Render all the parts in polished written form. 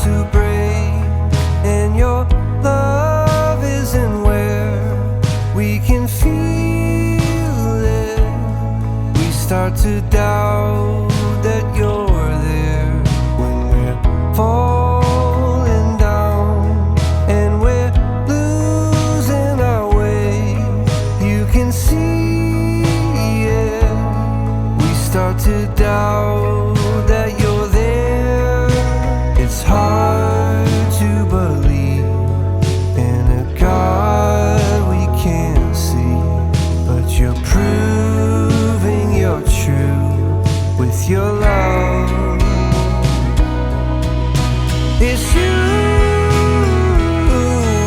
to break, and your love isn't where we can feel it. We start to doubt that you're there when we're falling down and we're losing our way. You can see it. We start to doubt that you're there. It's hard to believe in a God we can't see, but you're proving you're true with your love. It's you,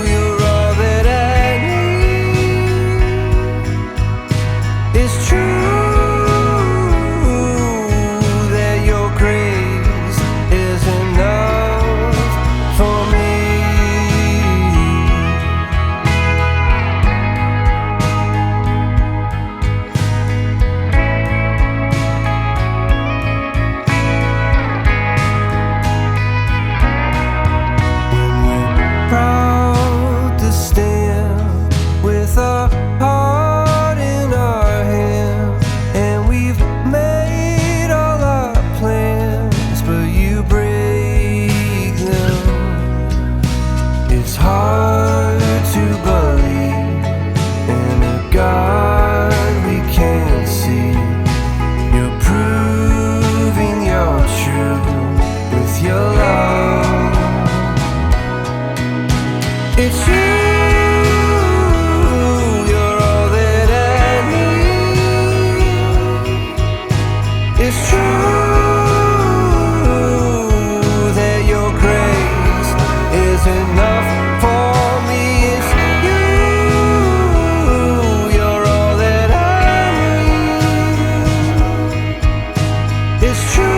you're all that I need. It's true that your grace is enough for me. When we're proud to stand with our heart in our hand, and we've made all our plans, but you break them. It's hard to believe in a God we can't see. You're proving you're true with your love. It's you, you're all that I need. It's true that your grace is enough for me. It's you, you're all that I need. It's true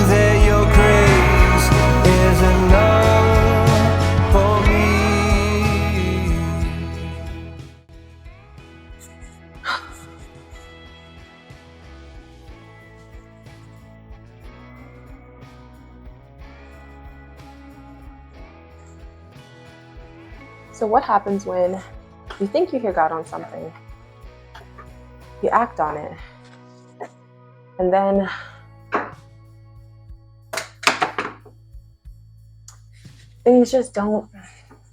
that your grace is enough for me. So what happens when you think you hear God on something, you act on it, and then things just don't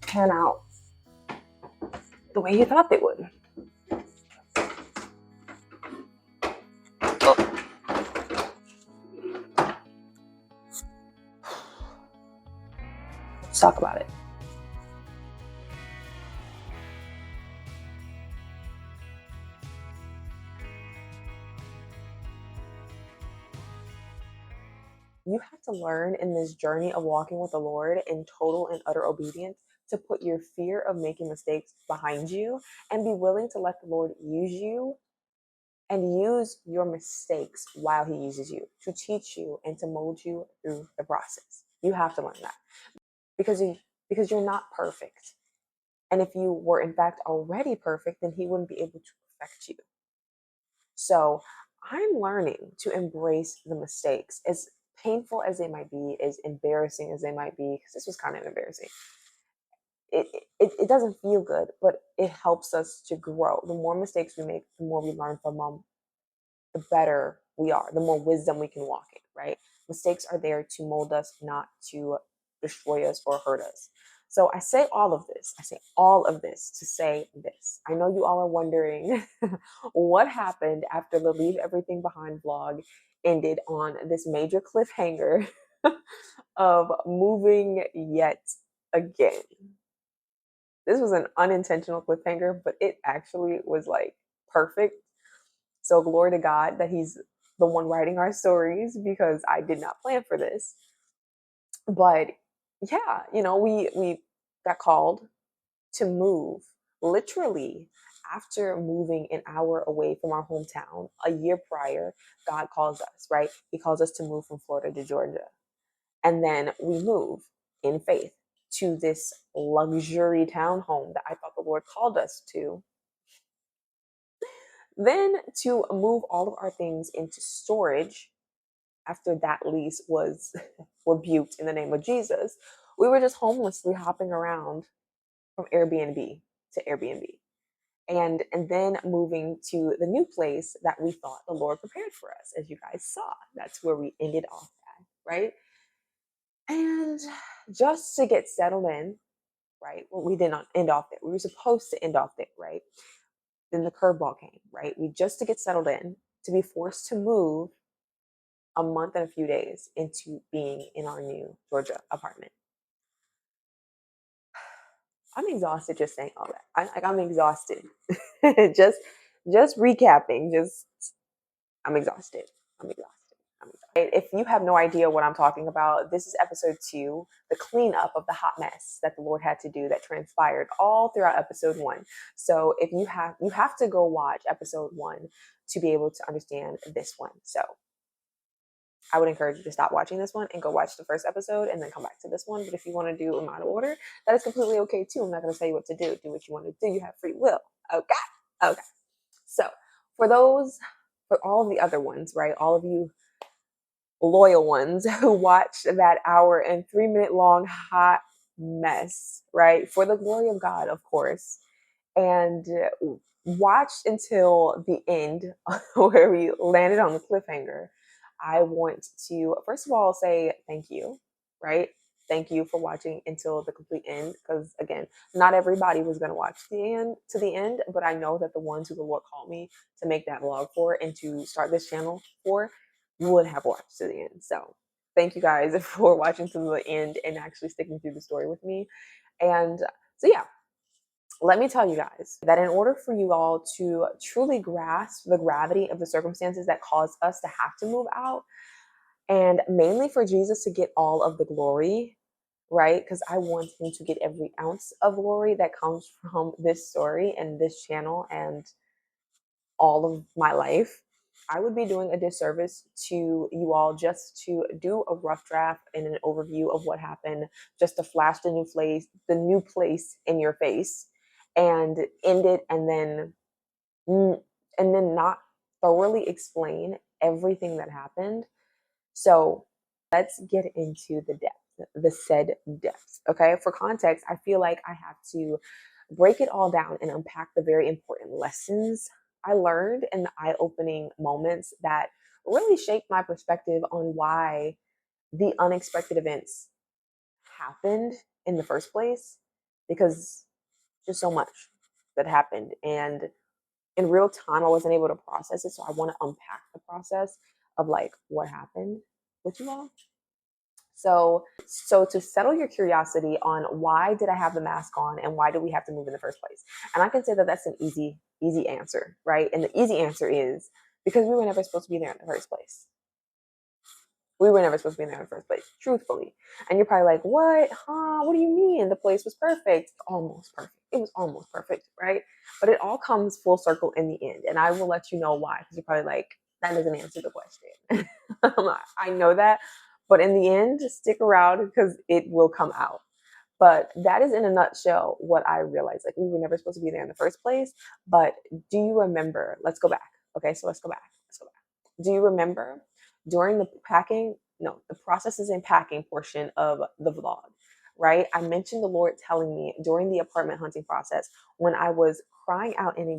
pan out the way you thought they would? Let's talk about it. You have to learn in this journey of walking with the Lord in total and utter obedience to put your fear of making mistakes behind you and be willing to let the Lord use you and use your mistakes while he uses you to teach you and to mold you through the process. You have to learn that because you're not perfect. And if you were in fact already perfect, then he wouldn't be able to perfect you. So I'm learning to embrace the mistakes, as painful as they might be, as embarrassing as they might be, because this was kind of embarrassing. It doesn't feel good, but it helps us to grow. The more mistakes we make, the more we learn from them, the better we are, the more wisdom we can walk in, right? Mistakes are there to mold us, not to destroy us or hurt us. So I say all of this to say this. I know you all are wondering what happened after the Leave Everything Behind vlog ended on this major cliffhanger of moving yet again. This was an unintentional cliffhanger, but it actually was like perfect. So glory to God that he's the one writing our stories, because I did not plan for this. But yeah, we got called to move literally after moving an hour away from our hometown a year prior. God calls us, right? He calls us to move from Florida to Georgia. And then we move in faith to this luxury townhome that I thought the Lord called us to. Then to move all of our things into storage after that lease was rebuked in the name of Jesus, we were just homelessly hopping around from Airbnb to Airbnb. And then moving to the new place that we thought the Lord prepared for us, as you guys saw. That's where we ended off at, right? And just to get settled in, right? Well, we did not end off there. We were supposed to end off there, right? Then the curveball came, right? We just to get settled in, to be forced to move a month and a few days into being in our new Georgia apartment. I'm exhausted just saying all that. I'm exhausted. just recapping. I'm exhausted. I'm exhausted. If you have no idea what I'm talking about, this is episode 2, the cleanup of the hot mess that the Lord had to do that transpired all throughout episode 1. So if you have to go watch episode 1 to be able to understand this one. So I would encourage you to stop watching this one and go watch the first episode and then come back to this one. But if you want to do them out of order, that is completely okay too. I'm not going to tell you what to do. Do what you want to do. You have free will. Okay. So for all of the other ones, right? All of you loyal ones who watched that hour and 3-minute long hot mess, right? For the glory of God, of course. And watched until the end where we landed on the cliffhanger. I want to, first of all, say thank you, right? Thank you for watching until the complete end. Because again, not everybody was going to watch to the end, but I know that the ones who the Lord called me to make that vlog for and to start this channel for would have watched to the end. So thank you guys for watching to the end and actually sticking through the story with me. And so yeah, let me tell you guys that in order for you all to truly grasp the gravity of the circumstances that caused us to have to move out, and mainly for Jesus to get all of the glory, right? Because I want him to get every ounce of glory that comes from this story and this channel and all of my life. I would be doing a disservice to you all just to do a rough draft and an overview of what happened, just to flash the new place in your face and end it, and then not thoroughly explain everything that happened. So let's get into the said depths. Okay. For context, I feel like I have to break it all down and unpack the very important lessons I learned in the eye-opening moments that really shaped my perspective on why the unexpected events happened in the first place, because just so much that happened. And in real time, I wasn't able to process it. So I want to unpack the process of like what happened with you all. So to settle your curiosity on why did I have the mask on and why did we have to move in the first place? And I can say that that's an easy answer, right? And the easy answer is because we were never supposed to be there in the first place. We were never supposed to be there in the first place, truthfully. And you're probably like, what? Huh? What do you mean? The place was perfect. Almost perfect. It was almost perfect, right? But it all comes full circle in the end. And I will let you know why, because you're probably like, that doesn't answer the question. I know that. But in the end, stick around because it will come out. But that is in a nutshell what I realized. Like, we were never supposed to be there in the first place. But do you remember? Let's go back. Okay, so let's go back. Do you remember during the processes and packing portion of the vlog, right? I mentioned the Lord telling me during the apartment hunting process when I was crying out in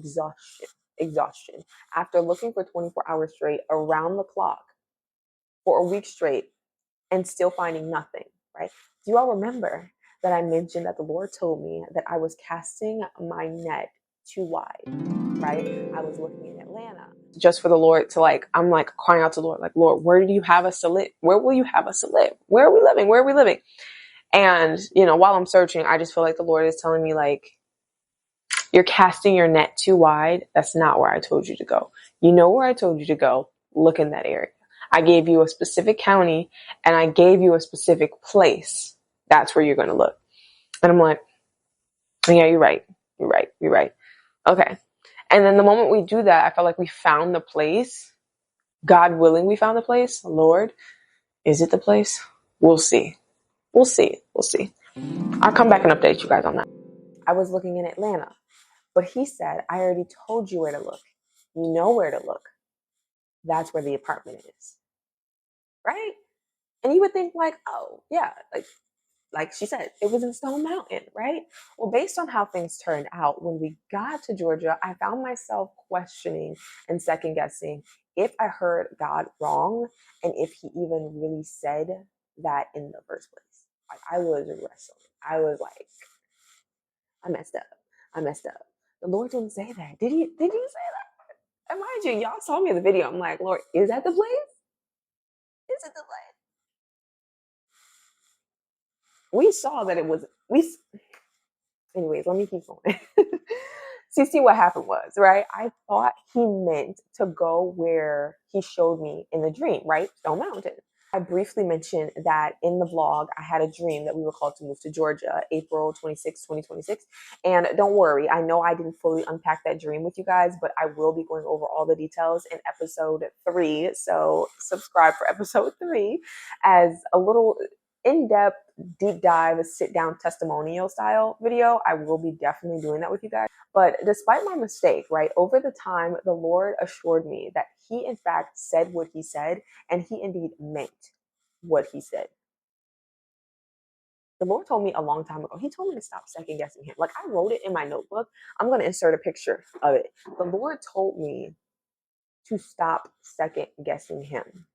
exhaustion after looking for 24 hours straight around the clock for a week straight and still finding nothing, right? Do you all remember that I mentioned that the Lord told me that I was casting my net too wide, right? I was looking in Atlanta just for the Lord to I'm crying out to the Lord, like, Lord, where do you have us to live? Where will you have us to live? Where are we living? Where are we living? And, while I'm searching, I just feel like the Lord is telling me, like, you're casting your net too wide. That's not where I told you to go. You know where I told you to go. Look in that area. I gave you a specific county and I gave you a specific place. That's where you're going to look. And I'm like, yeah, you're right. Okay. And then the moment we do that, I felt like we found the place. God willing, we found the place. Lord, is it the place? We'll see. I'll come back and update you guys on that. I was looking in Atlanta, but he said, I already told you where to look. You know where to look. That's where the apartment is. right? And you would think like, oh yeah, like she said, it was in Stone Mountain, right? Well, based on how things turned out, when we got to Georgia, I found myself questioning and second guessing if I heard God wrong and if he even really said that in the first place. Like I was wrestling. I was like, I messed up. I messed up. The Lord didn't say that. Did he say that? And mind you, y'all saw me in the video. I'm like, Lord, is that the place? Is it the place? We saw that it was anyways, let me keep going. See what happened was, right? I thought he meant to go where he showed me in the dream, right? Stone Mountain. I briefly mentioned that in the vlog, I had a dream that we were called to move to Georgia, April 26, 2026. And don't worry, I know I didn't fully unpack that dream with you guys, but I will be going over all the details in episode 3. So subscribe for episode 3 as a little in-depth, deep dive, sit-down testimonial style video. I will be definitely doing that with you guys. But despite my mistake, right, over the time, the Lord assured me that he in fact said what he said, and he indeed meant what he said. The Lord told me a long time ago, he told me to stop second guessing him. Like I wrote it in my notebook. I'm going to insert a picture of it. The Lord told me to stop second guessing him.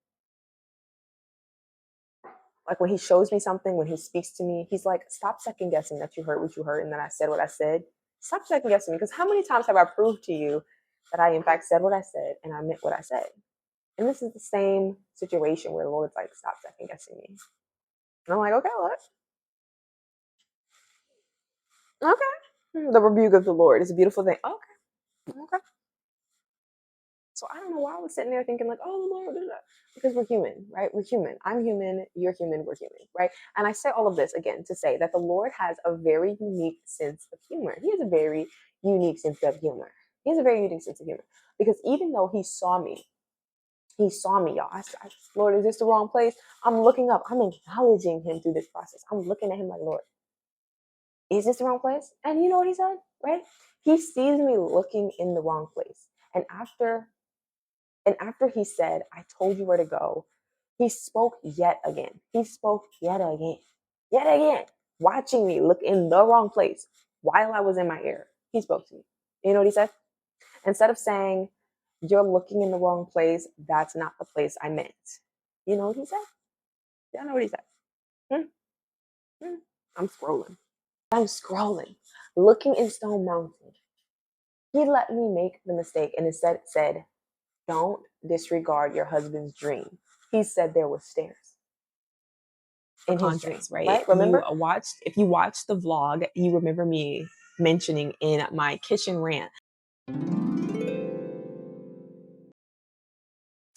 Like when he shows me something, when he speaks to me, he's like, stop second guessing that you heard what you heard and that I said what I said. Stop second guessing me. Because how many times have I proved to you that I in fact said what I said and I meant what I said? And this is the same situation where the Lord's like, stop second guessing me. And I'm like, okay, Lord. Okay. The rebuke of the Lord is a beautiful thing. Okay. Okay. So I don't know why I was sitting there thinking like, oh Lord, because we're human, right? We're human. I'm human. You're human. We're human, right? And I say all of this again to say that the Lord has a very unique sense of humor. He has a very unique sense of humor. He has a very unique sense of humor because even though he saw me, y'all. Lord, is this the wrong place? I'm looking up. I'm acknowledging him through this process. I'm looking at him like, Lord, is this the wrong place? And you know what he said, right? He sees me looking in the wrong place. And after he said, I told you where to go, he spoke yet again. He spoke yet again, watching me look in the wrong place while I was in my ear. He spoke to me. You know what he said? Instead of saying, you're looking in the wrong place, that's not the place I meant. You know what he said? Y'all know what he said? I'm scrolling, looking in Stone Mountain. He let me make the mistake and instead said, don't disregard your husband's dream. He said there were stairs in his dream, right? Remember? If you watched the vlog, you remember me mentioning in my kitchen rant.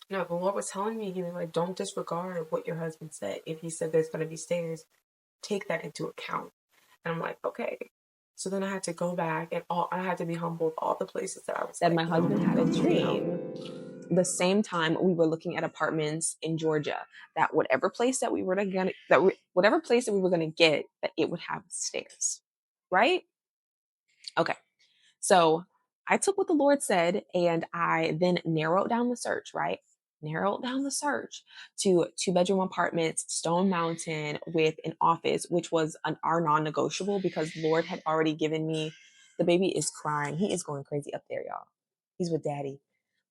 No, the Lord was telling me, he was like, don't disregard what your husband said. If he said there's going to be stairs, take that into account. And I'm like, okay. So then I had to go back and I had to be humbled all the places that I was Said like, my husband had a dream the same time we were looking at apartments in Georgia that whatever place that we were gonna whatever place that we were gonna get, that it would have stairs, right? Okay, so I took what the Lord said and I then narrowed down the search, right? Narrowed down the search to 2-bedroom apartments, Stone Mountain, with an office, which was our non-negotiable because the Lord had already given me. The baby is crying. He is going crazy up there, y'all. He's with daddy.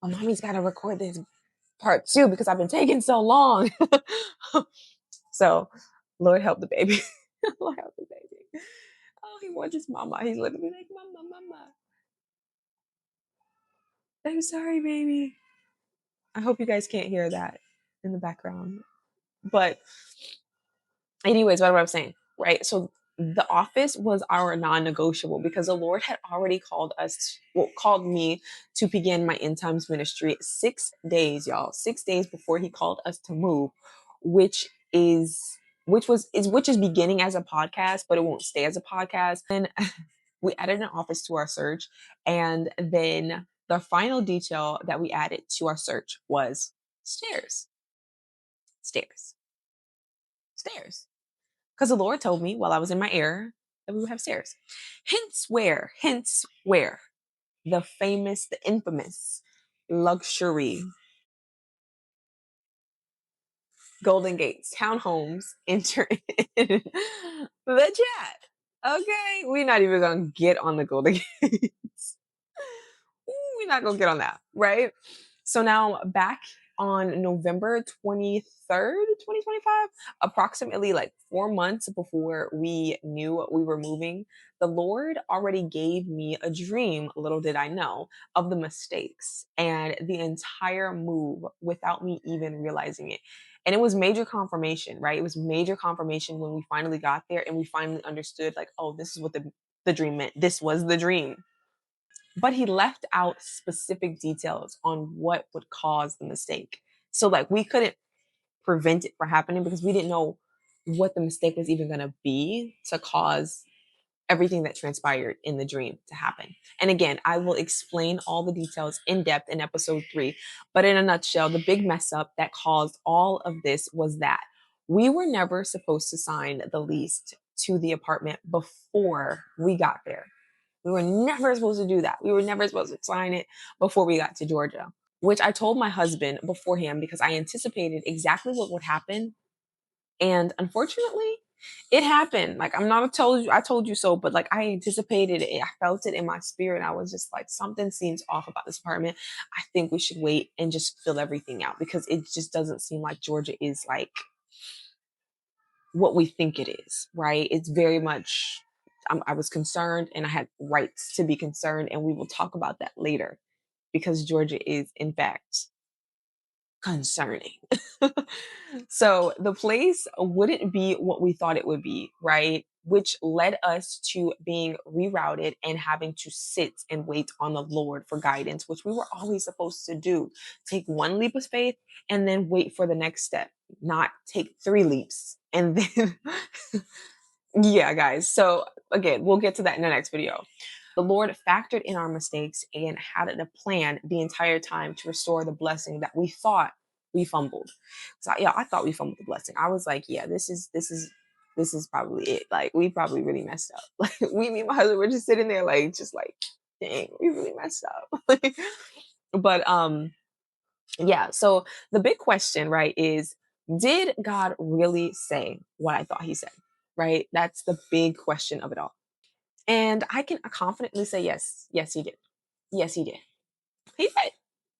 My mommy's got to record this part 2 because I've been taking so long. So, Lord help the baby. Lord help the baby. Oh, he wants his mama. He's literally like, mama. I'm sorry, baby. I hope you guys can't hear that in the background. But anyways, what was I saying? Right. So the office was our non-negotiable because the Lord had already called me to begin my end times ministry 6 days, y'all. 6 days before he called us to move, which is beginning as a podcast, but it won't stay as a podcast. And we added an office to our search, and then the final detail that we added to our search was stairs. Because the Lord told me while I was in my ear that we would have stairs. Hence where the famous, the infamous luxury Golden Gates townhomes, enter in the chat. Okay, we're not even gonna get on the Golden Gates. We're not gonna get on that, right? So now back on November 23rd, 2025, approximately like 4 months before we knew we were moving, the Lord already gave me a dream, little did I know, of the mistakes and the entire move without me even realizing it. And it was major confirmation, right? It was major confirmation when we finally got there and we finally understood, like, oh, this is what the dream meant. This was the dream. But he left out specific details on what would cause the mistake. So, like, we couldn't prevent it from happening because we didn't know what the mistake was even going to be to cause everything that transpired in the dream to happen. And again, I will explain all the details in depth in episode 3. But in a nutshell, the big mess up that caused all of this was that we were never supposed to sign the lease to the apartment before we got there. We were never supposed to do that. We were never supposed to sign it before we got to Georgia, which I told my husband beforehand because I anticipated exactly what would happen. And unfortunately, it happened. Like, I'm not I told you so, but like, I anticipated it. I felt it in my spirit. I was just like, something seems off about this apartment. I think we should wait and just fill everything out because it just doesn't seem like Georgia is like what we think it is, right? It's very much, I was concerned and I had rights to be concerned. And we will talk about that later because Georgia is, in fact, concerning. So the place wouldn't be what we thought it would be, right? Which led us to being rerouted and having to sit and wait on the Lord for guidance, which we were always supposed to do. Take one leap of faith and then wait for the next step, not take 3 leaps. And then, yeah, guys. So again, we'll get to that in the next video. The Lord factored in our mistakes and had a plan the entire time to restore the blessing that we thought we fumbled. So yeah, I thought we fumbled the blessing. I was like, yeah, this is probably it. Like, we probably really messed up. Like, me and my husband were just sitting there just like, dang, we really messed up. But yeah, so the big question, right, is, did God really say what I thought he said? Right? That's the big question of it all. And I can confidently say yes. Yes, he did. Yes, he did. He said.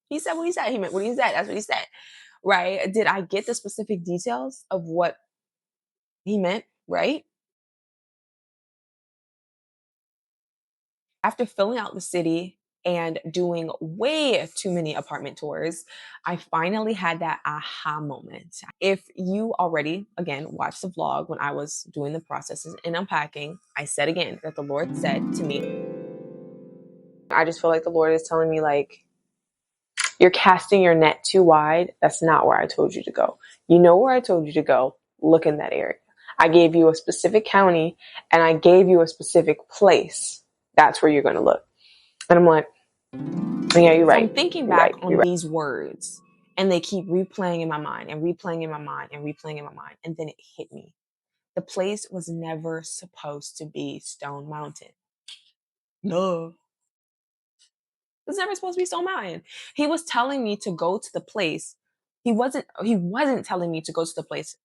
He said what he said. He meant what he said. That's what he said. Right? Did I get the specific details of what he meant? Right? After filling out the city and doing way too many apartment tours, I finally had that aha moment. If you already, again, watched the vlog when I was doing the processes and unpacking, I said again that the Lord said to me, I just feel like the Lord is telling me, like, you're casting your net too wide. That's not where I told you to go. You know where I told you to go. Look in that area. I gave you a specific county and I gave you a specific place. That's where you're going to look. And I'm like, yeah, you're right. So I'm thinking You're back right. on these words and they keep replaying in my mind and replaying in my mind and replaying in my mind. And then it hit me. The place was never supposed to be Stone Mountain. No. It was never supposed to be Stone Mountain. He was telling me to go to the place. He wasn't telling me to go to the place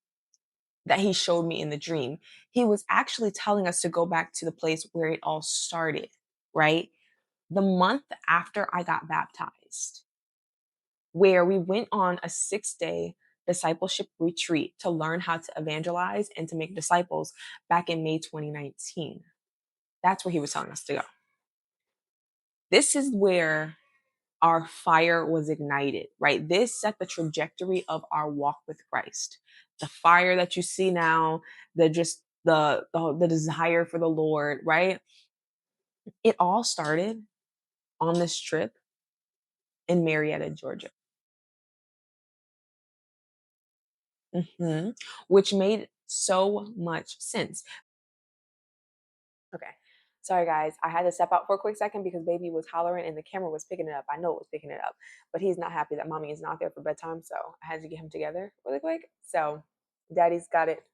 that he showed me in the dream. He was actually telling us to go back to the place where it all started, right? The month after I got baptized, where we went on a 6-day discipleship retreat to learn how to evangelize and to make disciples back in May 2019. That's where he was telling us to go. This is where our fire was ignited, right? This set the trajectory of our walk with Christ. The fire that you see now, the desire for the Lord, right? It all started on this trip in Marietta, Georgia. Which made so much sense. Okay. Sorry, guys. I had to step out for a quick second because baby was hollering and the camera was picking it up. I know it was picking it up, but he's not happy that mommy is not there for bedtime. So I had to get him together really quick. So daddy's got it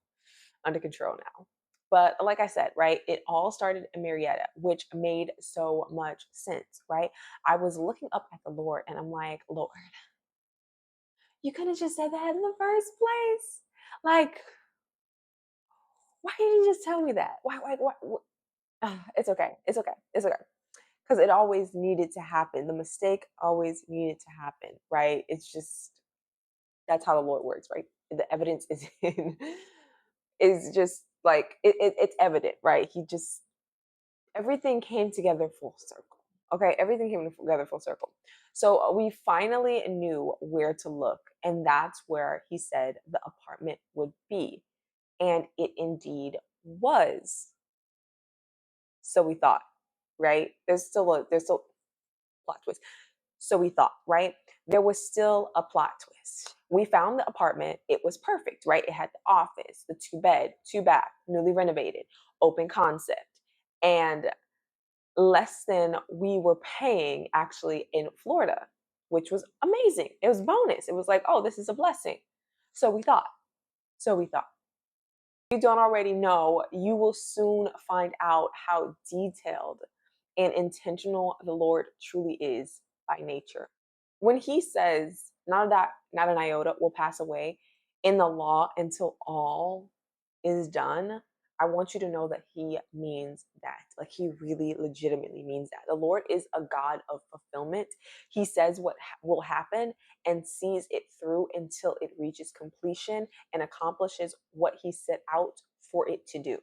under control now. But like I said, right, it all started in Marietta, which made so much sense, right? I was looking up at the Lord and I'm like, Lord, You could have just said that in the first place. Like, why did you just tell me that? Why? It's okay. It's okay. It's okay. Because it always needed to happen. The mistake always needed to happen, right? It's just, that's how the Lord works, right? The evidence is in, is just like, it's evident, right? He just, everything came together full circle. Okay, everything came together full circle. So we finally knew where to look, and that's where he said the apartment would be. And it indeed was. So we thought, right? There's still plot twist. So we thought, right? There was still a plot twist. We found the apartment. It was perfect, right? It had the office, the 2-bed, 2-bath, newly renovated, open concept, and less than we were paying actually in Florida, which was amazing. It was bonus. It was like, oh, this is a blessing. So we thought. So we thought. If you don't already know, you will soon find out how detailed and intentional the Lord truly is by nature. When he says, not that, not an iota will pass away in the law until all is done, I want you to know that he means that. Like, he really legitimately means that. The Lord is a God of fulfillment. He says what will happen and sees it through until it reaches completion and accomplishes what he set out for it to do.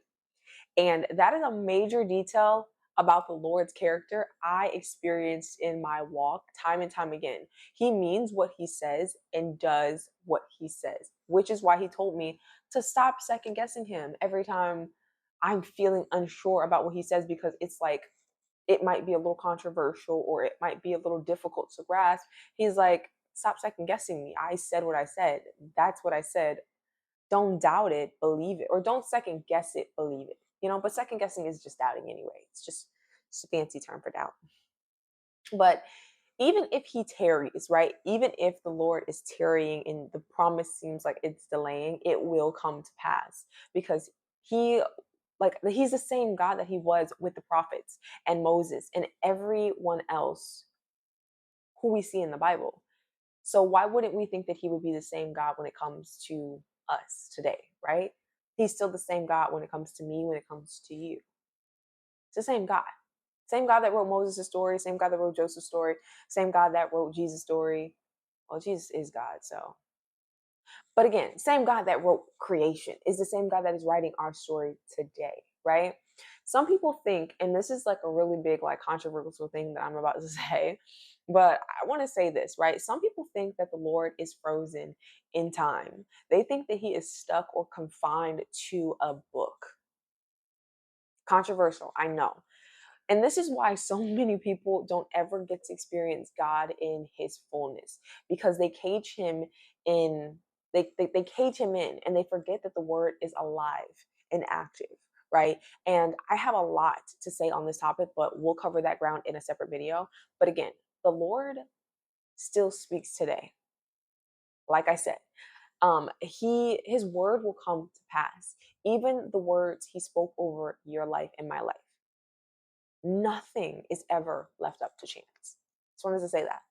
And that is a major detail about the Lord's character I experienced in my walk time and time again. He means what he says and does what he says, which is why he told me to stop second guessing him every time I'm feeling unsure about what he says, because it's like, it might be a little controversial or it might be a little difficult to grasp. He's like, stop second guessing me. I said what I said. That's what I said. Don't doubt it, believe it. Or don't second guess it, believe it. But second guessing is just doubting anyway. It's just a fancy term for doubt. But even if he tarries, right? Even if the Lord is tarrying and the promise seems like it's delaying, it will come to pass, because he's the same God that he was with the prophets and Moses and everyone else who we see in the Bible. So why wouldn't we think that he would be the same God when it comes to us today, right? He's still the same God when it comes to me, when it comes to you. It's the same God. Same God that wrote Moses' story, same God that wrote Joseph's story, same God that wrote Jesus' story. Well, Jesus is God, so. But again, same God that wrote creation is the same God that is writing our story today, right? Some people think, and this is like a really big, like, controversial thing that I'm about to say, but I want to say this, right? Some people think that the Lord is frozen in time. They think that he is stuck or confined to a book. Controversial, I know. And this is why so many people don't ever get to experience God in his fullness, because they cage him in, they cage him in, and they forget that the word is alive and active, right? And I have a lot to say on this topic, but we'll cover that ground in a separate video. But again, the Lord still speaks today. Like I said, his word will come to pass. Even the words he spoke over your life and my life. Nothing is ever left up to chance. Just wanted to say that,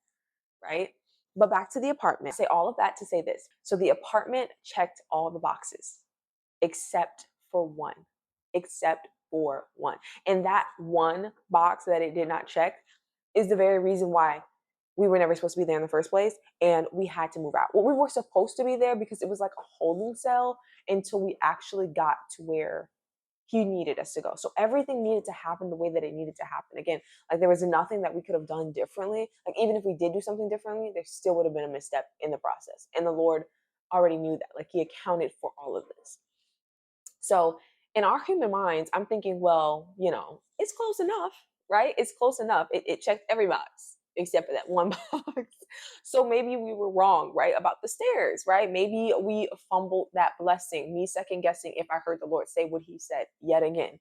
right? But back to the apartment. I say all of that to say this. So the apartment checked all the boxes except for one. Except for one. And that one box that it did not check is the very reason why we were never supposed to be there in the first place, and we had to move out. Well, we were supposed to be there because it was like a holding cell until we actually got to where he needed us to go. So everything needed to happen the way that it needed to happen. Again, like, there was nothing that we could have done differently. Like, even if we did do something differently, there still would have been a misstep in the process. And the Lord already knew that. Like, he accounted for all of this. So in our human minds, I'm thinking, well, it's close enough, right? It's close enough. It checked every box except for that one box. So maybe we were wrong, right, about the stairs, right? Maybe we fumbled that blessing, me second guessing if I heard the Lord say what he said yet again.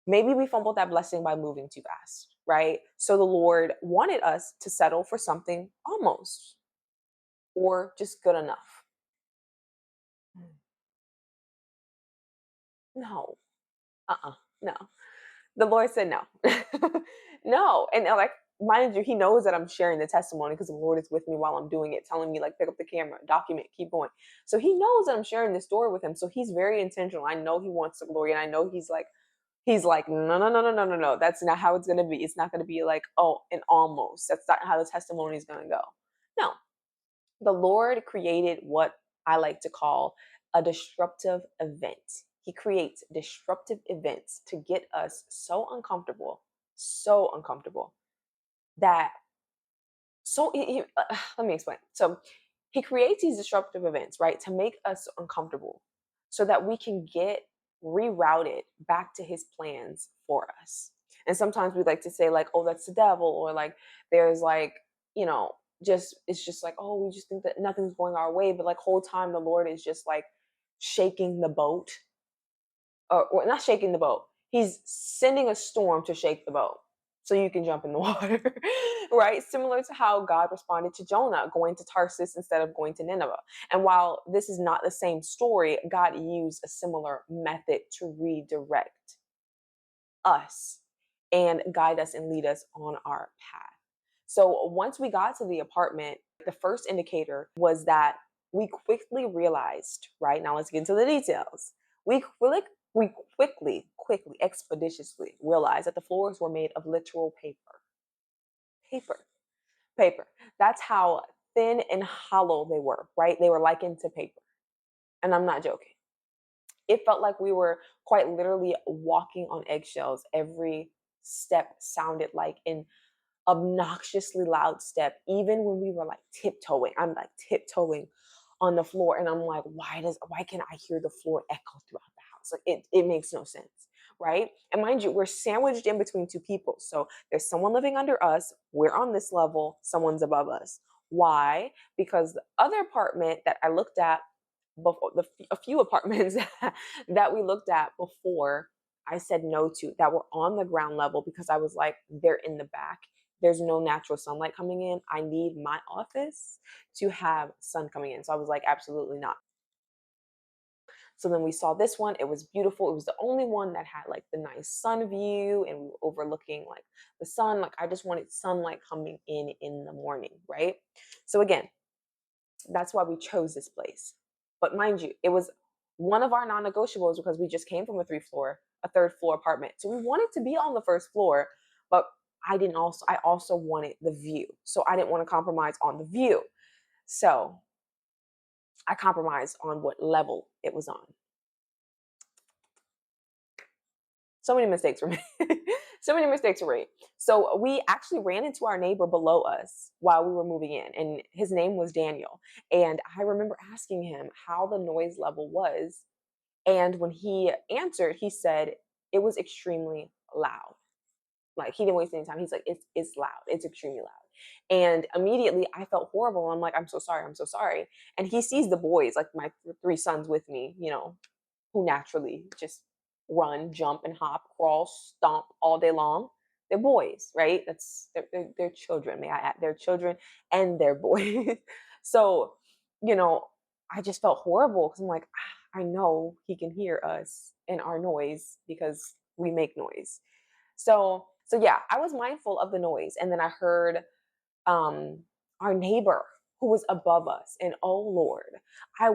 Maybe we fumbled that blessing by moving too fast, right? So the Lord wanted us to settle for something almost or just good enough. No, no. The Lord said no. No. And like, mind you, he knows that I'm sharing the testimony because the Lord is with me while I'm doing it, telling me like, pick up the camera, document, keep going. So he knows that I'm sharing this story with him. So he's very intentional. I know he wants the glory, and I know he's like, no. That's not how it's going to be. It's not going to be like, oh, and almost. That's not how the testimony is going to go. No, the Lord created what I like to call a disruptive event. He creates disruptive events to get us so uncomfortable that let me explain. So he creates these disruptive events, right, to make us uncomfortable so that we can get rerouted back to his plans for us. And sometimes we like to say like, oh, that's the devil, or like there's like, you know, just it's just like, oh, we just think that nothing's going our way, but like whole time the Lord is just like shaking the boat, or not shaking the boat. He's sending a storm to shake the boat so you can jump in the water, right? Similar to how God responded to Jonah going to Tarsus instead of going to Nineveh. And while this is not the same story, God used a similar method to redirect us and guide us and lead us on our path. So once we got to the apartment, the first indicator was that we quickly realized, right? Now let's get into the details. We quickly, expeditiously realized that the floors were made of literal paper. Paper. That's how thin and hollow they were, right? They were likened to paper. And I'm not joking. It felt like we were quite literally walking on eggshells. Every step sounded like an obnoxiously loud step, even when we were like tiptoeing. I'm like tiptoeing on the floor, and I'm like, why can I hear the floor echo throughout the house? Like it makes no sense, right? And mind you, we're sandwiched in between two people. So there's someone living under us, we're on this level, someone's above us. Why? Because the other apartment that I looked at before, a few apartments that we looked at before, I said no to, that were on the ground level, because I was like, they're in the back. There's no natural sunlight coming in. I need my office to have sun coming in. So I was like, absolutely not. So then we saw this one. It was beautiful. It was the only one that had like the nice sun view, and we were overlooking like the sun. Like I just wanted sunlight coming in the morning, right? So again, that's why we chose this place. But mind you, it was one of our non-negotiables because we just came from a third floor apartment. So we wanted to be on the first floor, but I also wanted the view. So I didn't want to compromise on the view. So I compromised on what level it was on. So many mistakes were made. So many mistakes were made. So we actually ran into our neighbor below us while we were moving in, and his name was Daniel. And I remember asking him how the noise level was. And when he answered, he said it was extremely loud. Like he didn't waste any time. He's like, it's loud. It's extremely loud. And immediately I felt horrible. I'm like, I'm so sorry. I'm so sorry. And he sees the boys, like my three sons with me, you know, who naturally just run, jump, and hop, crawl, stomp all day long. They're boys, right? They're children. May I add? They're children and they're boys. So, you know, I just felt horrible because I'm like, I know he can hear us and our noise because we make noise. So yeah, I was mindful of the noise, and then I heard our neighbor who was above us, and oh Lord,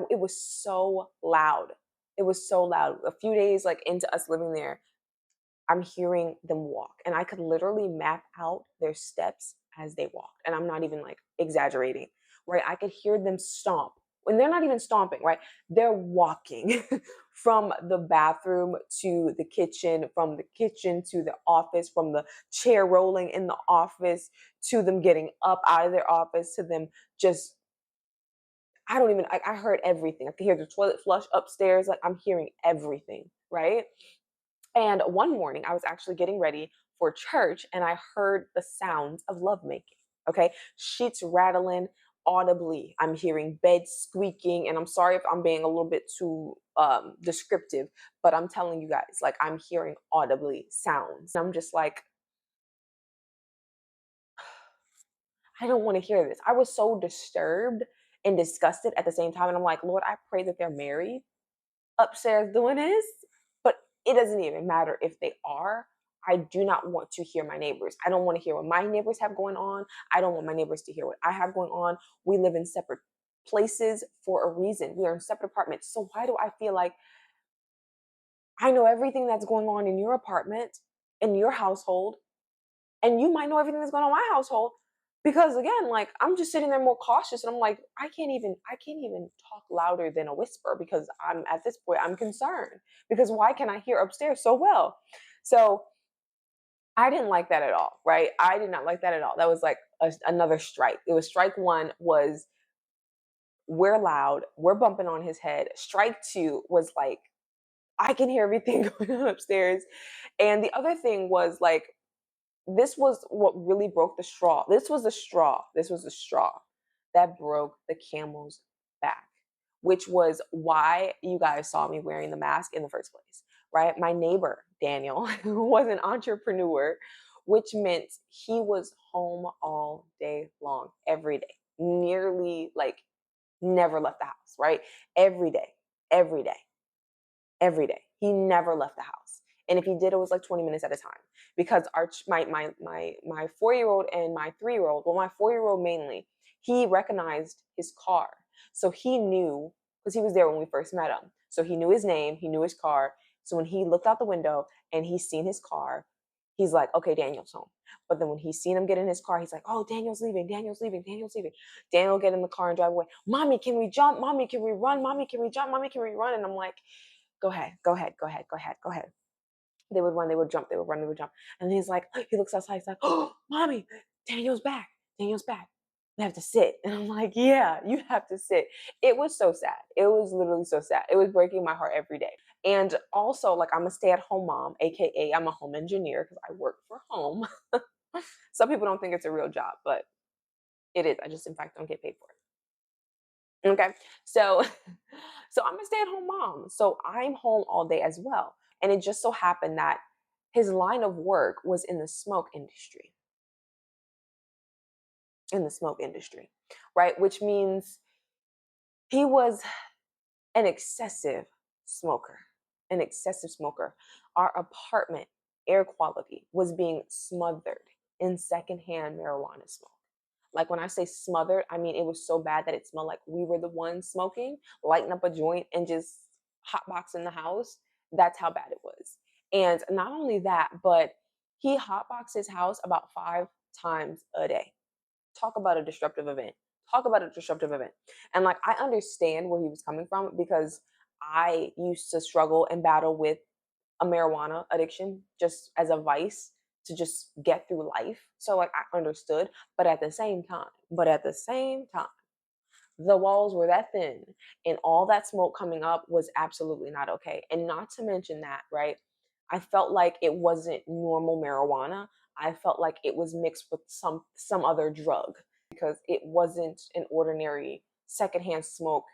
it was so loud. It was so loud. A few days like into us living there, I'm hearing them walk, and I could literally map out their steps as they walked. And I'm not even like exaggerating, right? I could hear them stomp when they're not even stomping, right? They're walking from the bathroom to the kitchen, from the kitchen to the office, from the chair rolling in the office to them getting up out of their office, to them just, I heard everything. I could hear the toilet flush upstairs. Like I'm hearing everything, right? And one morning I was actually getting ready for church, and I heard the sounds of lovemaking. Okay. Sheets rattling audibly. I'm hearing beds squeaking. And I'm sorry if I'm being a little bit too descriptive, but I'm telling you guys, like I'm hearing audibly sounds. I'm just like, I don't want to hear this. I was so disturbed and disgusted at the same time. And I'm like, Lord, I pray that they're married upstairs doing this, but it doesn't even matter if they are. I do not want to hear my neighbors. I don't want to hear what my neighbors have going on. I don't want my neighbors to hear what I have going on. We live in separate places for a reason. We are in separate apartments. So why do I feel like I know everything that's going on in your apartment, in your household, and you might know everything that's going on in my household? Because again, like I'm just sitting there more cautious, and I'm like, I can't even talk louder than a whisper because I'm at this point I'm concerned because why can I hear upstairs so well? So I didn't like that at all, right? I did not like that at all. That was like another strike. It was strike one was we're loud, we're bumping on his head. Strike two was like I can hear everything going on upstairs. And the other thing was like this was what really broke the straw. This was the straw. This was the straw that broke the camel's back, which was why you guys saw me wearing the mask in the first place, right? My neighbor, Daniel, was an entrepreneur, which meant he was home all day long, every day, nearly like never left the house, right? Every day, every day, every day. He never left the house. And if he did, it was like 20 minutes at a time because my 4-year-old and my 3-year-old, well, my 4-year-old mainly, he recognized his car. So he knew because he was there when we first met him. So he knew his name, he knew his car. So when he looked out the window and he seen his car, he's like, okay, Daniel's home. But then when he seen him get in his car, he's like, oh, Daniel's leaving, Daniel's leaving, Daniel's leaving. Daniel get in the car and drive away. Mommy, can we jump? Mommy, can we run? Mommy, can we jump? Mommy, can we run? And I'm like, go ahead, go ahead, go ahead, go ahead, go ahead. They would run, they would jump, they would run, they would jump. And then he's like, he looks outside, he's like, oh, mommy, Daniel's back. Daniel's back. We have to sit. And I'm like, yeah, you have to sit. It was so sad. It was literally so sad. It was breaking my heart every day. And also, like, I'm a stay-at-home mom, aka I'm a home engineer because I work for home. Some people don't think it's a real job, but it is. I just, in fact, don't get paid for it. Okay. So, so I'm a stay-at-home mom. So I'm home all day as well. And it just so happened that his line of work was in the smoke industry. In the smoke industry, right? Which means he was an excessive smoker, an excessive smoker. Our apartment air quality was being smothered in secondhand marijuana smoke. Like when I say smothered, I mean it was so bad that it smelled like we were the ones smoking, lighting up a joint and just hotboxing the house. That's how bad it was. And not only that, but he hotboxed his house about 5 times a day. Talk about a disruptive event. Talk about a disruptive event. And like I understand where he was coming from because I used to struggle and battle with a marijuana addiction just as a vice to just get through life. So like I understood, but at the same time, the walls were that thin and all that smoke coming up was absolutely not okay. And not to mention that, right? I felt like it wasn't normal marijuana. I felt like it was mixed with some other drug because it wasn't an ordinary secondhand smoke,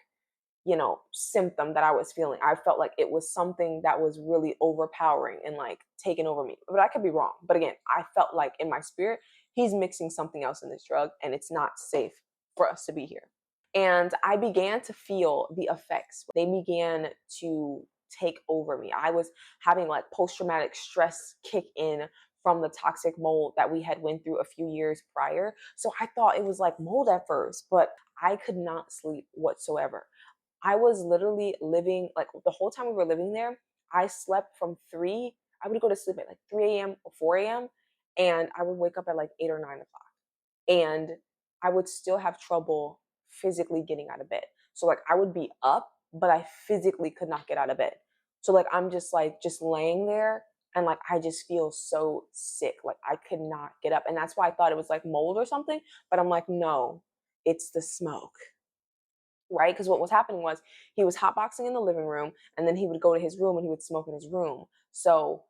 symptom that I was feeling. I felt like it was something that was really overpowering and like taking over me. But I could be wrong. But again, I felt like in my spirit, he's mixing something else in this drug and it's not safe for us to be here. And I began to feel the effects. They began to take over me. I was having like post-traumatic stress kick in from the toxic mold that we had went through a few years prior. So I thought it was like mold at first, but I could not sleep whatsoever. I was literally living like the whole time we were living there. I slept from 3. I would go to sleep at like 3 a.m. or 4 a.m. and I would wake up at like 8 or 9 o'clock. And I would still have trouble physically getting out of bed. So like I would be up, but I physically could not get out of bed. So like I'm just laying there and like I just feel so sick. Like I could not get up. And that's why I thought it was like mold or something. But I'm like, no, it's the smoke. Right? Because what was happening was he was hotboxing in the living room and then he would go to his room and he would smoke in his room. So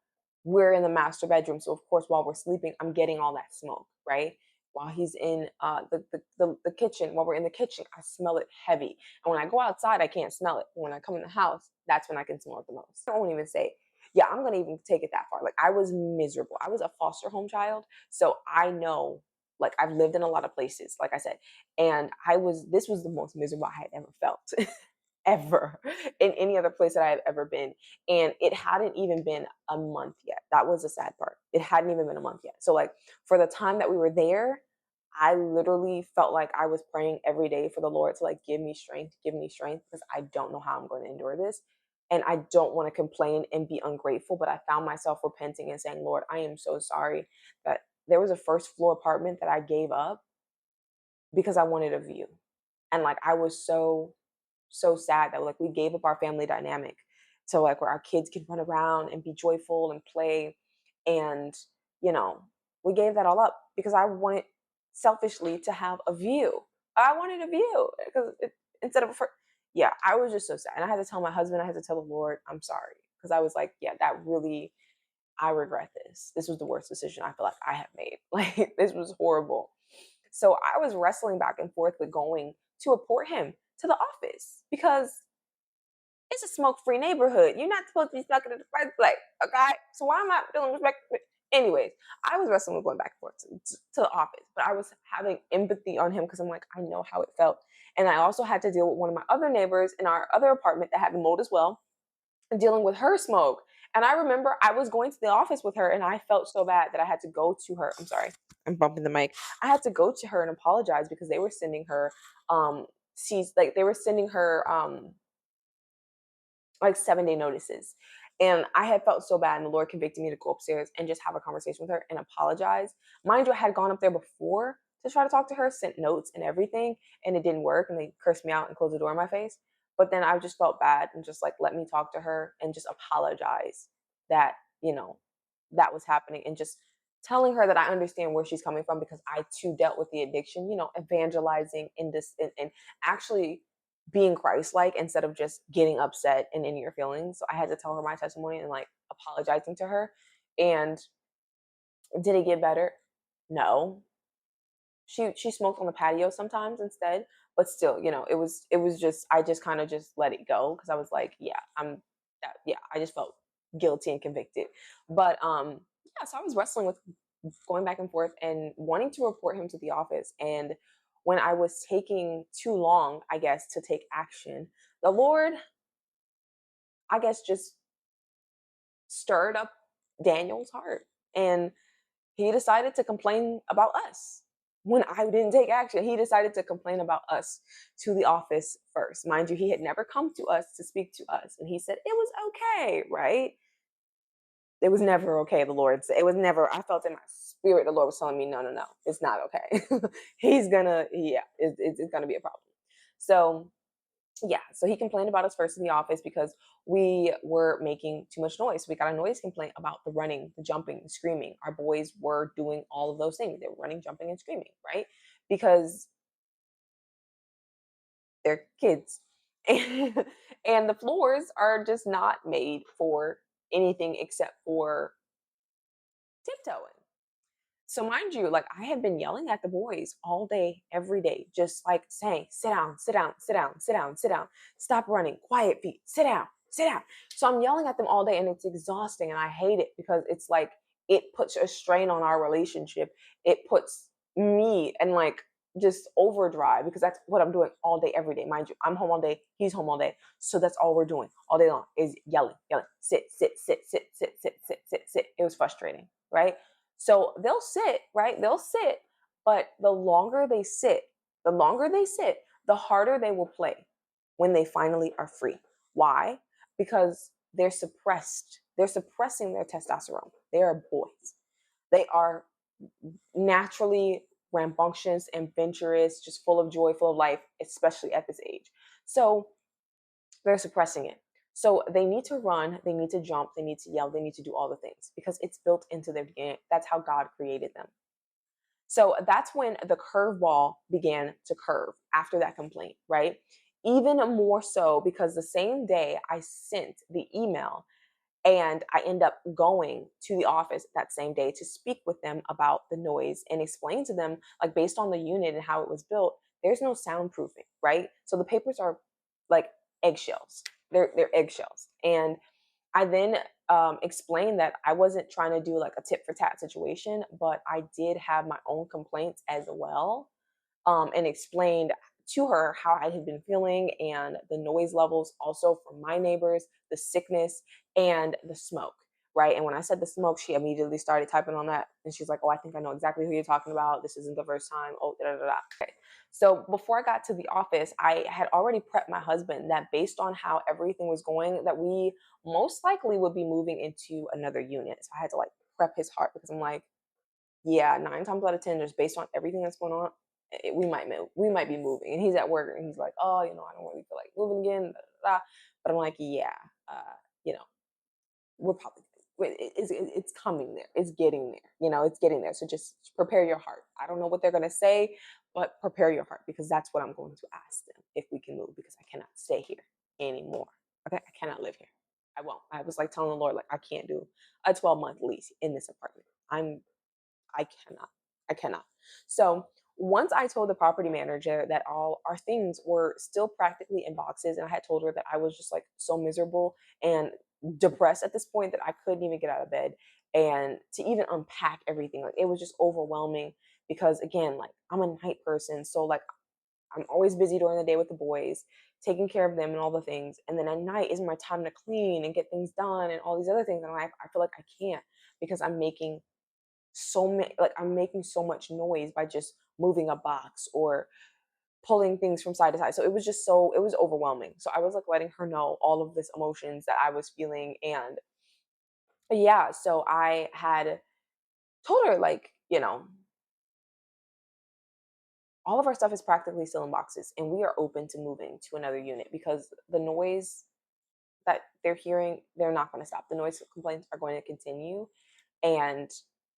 we're in the master bedroom. So of course, while we're sleeping, I'm getting all that smoke, right? While he's in the kitchen, while we're in the kitchen, I smell it heavy. And when I go outside, I can't smell it. But when I come in the house, that's when I can smell it the most. I won't even say, yeah, I'm going to even take it that far. Like I was miserable. I was a foster home child. So I know, like I've lived in a lot of places, like I said, and this was the most miserable I had ever felt. ever in any other place that I have ever been. And it hadn't even been a month yet. That was the sad part. It hadn't even been a month yet. So like for the time that we were there, I literally felt like I was praying every day for the Lord to like give me strength, because I don't know how I'm going to endure this. And I don't want to complain and be ungrateful, but I found myself repenting and saying, Lord, I am so sorry that there was a first floor apartment that I gave up because I wanted a view. And like I was so sad that like we gave up our family dynamic to like where our kids could run around and be joyful and play. And, you know, we gave that all up because I wanted selfishly to have a view. I wanted a view because instead of, yeah, I was just so sad. And I had to tell my husband, I had to tell the Lord, I'm sorry. Because I was like, yeah, that really, I regret this. This was the worst decision I feel like I have made. Like, this was horrible. So I was wrestling back and forth with going to report him to the office because it's a smoke-free neighborhood. You're not supposed to be smoking in the first place, okay? So why am I feeling respect? Anyways, I was wrestling with going back and forth to the office, but I was having empathy on him because I'm like, I know how it felt. And I also had to deal with one of my other neighbors in our other apartment that had been mold as well, and dealing with her smoke. And I remember I was going to the office with her and I felt so bad that I had to go to her. I'm sorry, I'm bumping the mic. I had to go to her and apologize because they were sending her, they were sending her, like 7-day notices. And I had felt so bad, and the Lord convicted me to go upstairs and just have a conversation with her and apologize. Mind you, I had gone up there before to try to talk to her, sent notes and everything, and it didn't work. And they cursed me out and closed the door in my face. But then I just felt bad and just like, let me talk to her and just apologize that, you know, that was happening, and just telling her that I understand where she's coming from because I too dealt with the addiction, you know, evangelizing in this and actually being Christ-like instead of just getting upset and in your feelings. So I had to tell her my testimony and like apologizing to her. And did it get better? No. She smoked on the patio sometimes instead, but still, you know, it was just, I just kind of just let it go because I was like, yeah, I just felt guilty and convicted. But yeah, so I was wrestling with going back and forth and wanting to report him to the office. And when I was taking too long, I guess, to take action, the Lord, I guess, just stirred up Daniel's heart. And he decided to complain about us. When I didn't take action, he decided to complain about us to the office first. Mind you, he had never come to us to speak to us. And he said, it was okay, right? It was never okay, the Lord said. It was never, I felt in my spirit, the Lord was telling me, no, it's not okay. It's gonna be a problem. So yeah, so he complained about us first in the office because we were making too much noise. We got a noise complaint about the running, the jumping, the screaming. Our boys were doing all of those things. They were running, jumping, and screaming, right? Because they're kids. And the floors are just not made for anything except for tiptoeing. So mind you, like I had been yelling at the boys all day, every day, just like saying, sit down, sit down, sit down, sit down, sit down, stop running, quiet feet, sit down, sit down. So I'm yelling at them all day and it's exhausting and I hate it because it's like, it puts a strain on our relationship. It puts me and like just overdrive because that's what I'm doing all day, every day. Mind you, I'm home all day, he's home all day. So that's all we're doing all day long is yelling, sit, sit, sit, sit, sit, sit, sit, sit, sit. It was frustrating, right? So they'll sit, right? They'll sit, but the longer they sit, the harder they will play when they finally are free. Why? Because they're suppressed. They're suppressing their testosterone. They are boys. They are naturally rambunctious, adventurous, just full of joy, full of life, especially at this age. So they're suppressing it. So they need to run, they need to jump, they need to yell, they need to do all the things because it's built into their DNA. That's how God created them. So that's when the curveball began to curve after that complaint, right? Even more so because the same day I sent the email and I end up going to the office that same day to speak with them about the noise and explain to them, like based on the unit and how it was built, there's no soundproofing, right? So the papers are like eggshells. They're eggshells. And I then explained that I wasn't trying to do like a tit for tat situation, but I did have my own complaints as well, and explained to her how I had been feeling and the noise levels also from my neighbors, the sickness, and the smoke. Right. And when I said the smoke, she immediately started typing on that. And she's like, oh, I think I know exactly who you're talking about. This isn't the first time. Oh, da da da. Okay. So before I got to the office, I had already prepped my husband that based on how everything was going, that we most likely would be moving into another unit. So I had to like prep his heart because I'm like, yeah, 9 times out of 10, just based on everything that's going on, we might move. We might be moving. And he's at work and he's like, oh, I don't really feel like moving again. Da, da, da. But I'm like, yeah, you know, we're probably it's coming there. It's getting there. It's getting there. So just prepare your heart. I don't know what they're gonna say, but prepare your heart because that's what I'm going to ask them if we can move because I cannot stay here anymore. Okay, I cannot live here. I won't. I was like telling the Lord, like I can't do a 12-month lease in this apartment. I cannot. I cannot. So once I told the property manager that all our things were still practically in boxes, and I had told her that I was just like so miserable and depressed at this point that I couldn't even get out of bed and to even unpack everything. Like it was just overwhelming because again, like I'm a night person. So like I'm always busy during the day with the boys, taking care of them and all the things. And then at night is my time to clean and get things done and all these other things. And I feel like I can't because I'm making so much noise by just moving a box or pulling things from side to side. So it was overwhelming. So I was like letting her know all of this emotions that I was feeling. And yeah, so I had told her like, all of our stuff is practically still in boxes and we are open to moving to another unit because the noise that they're hearing, they're not going to stop. The noise complaints are going to continue. And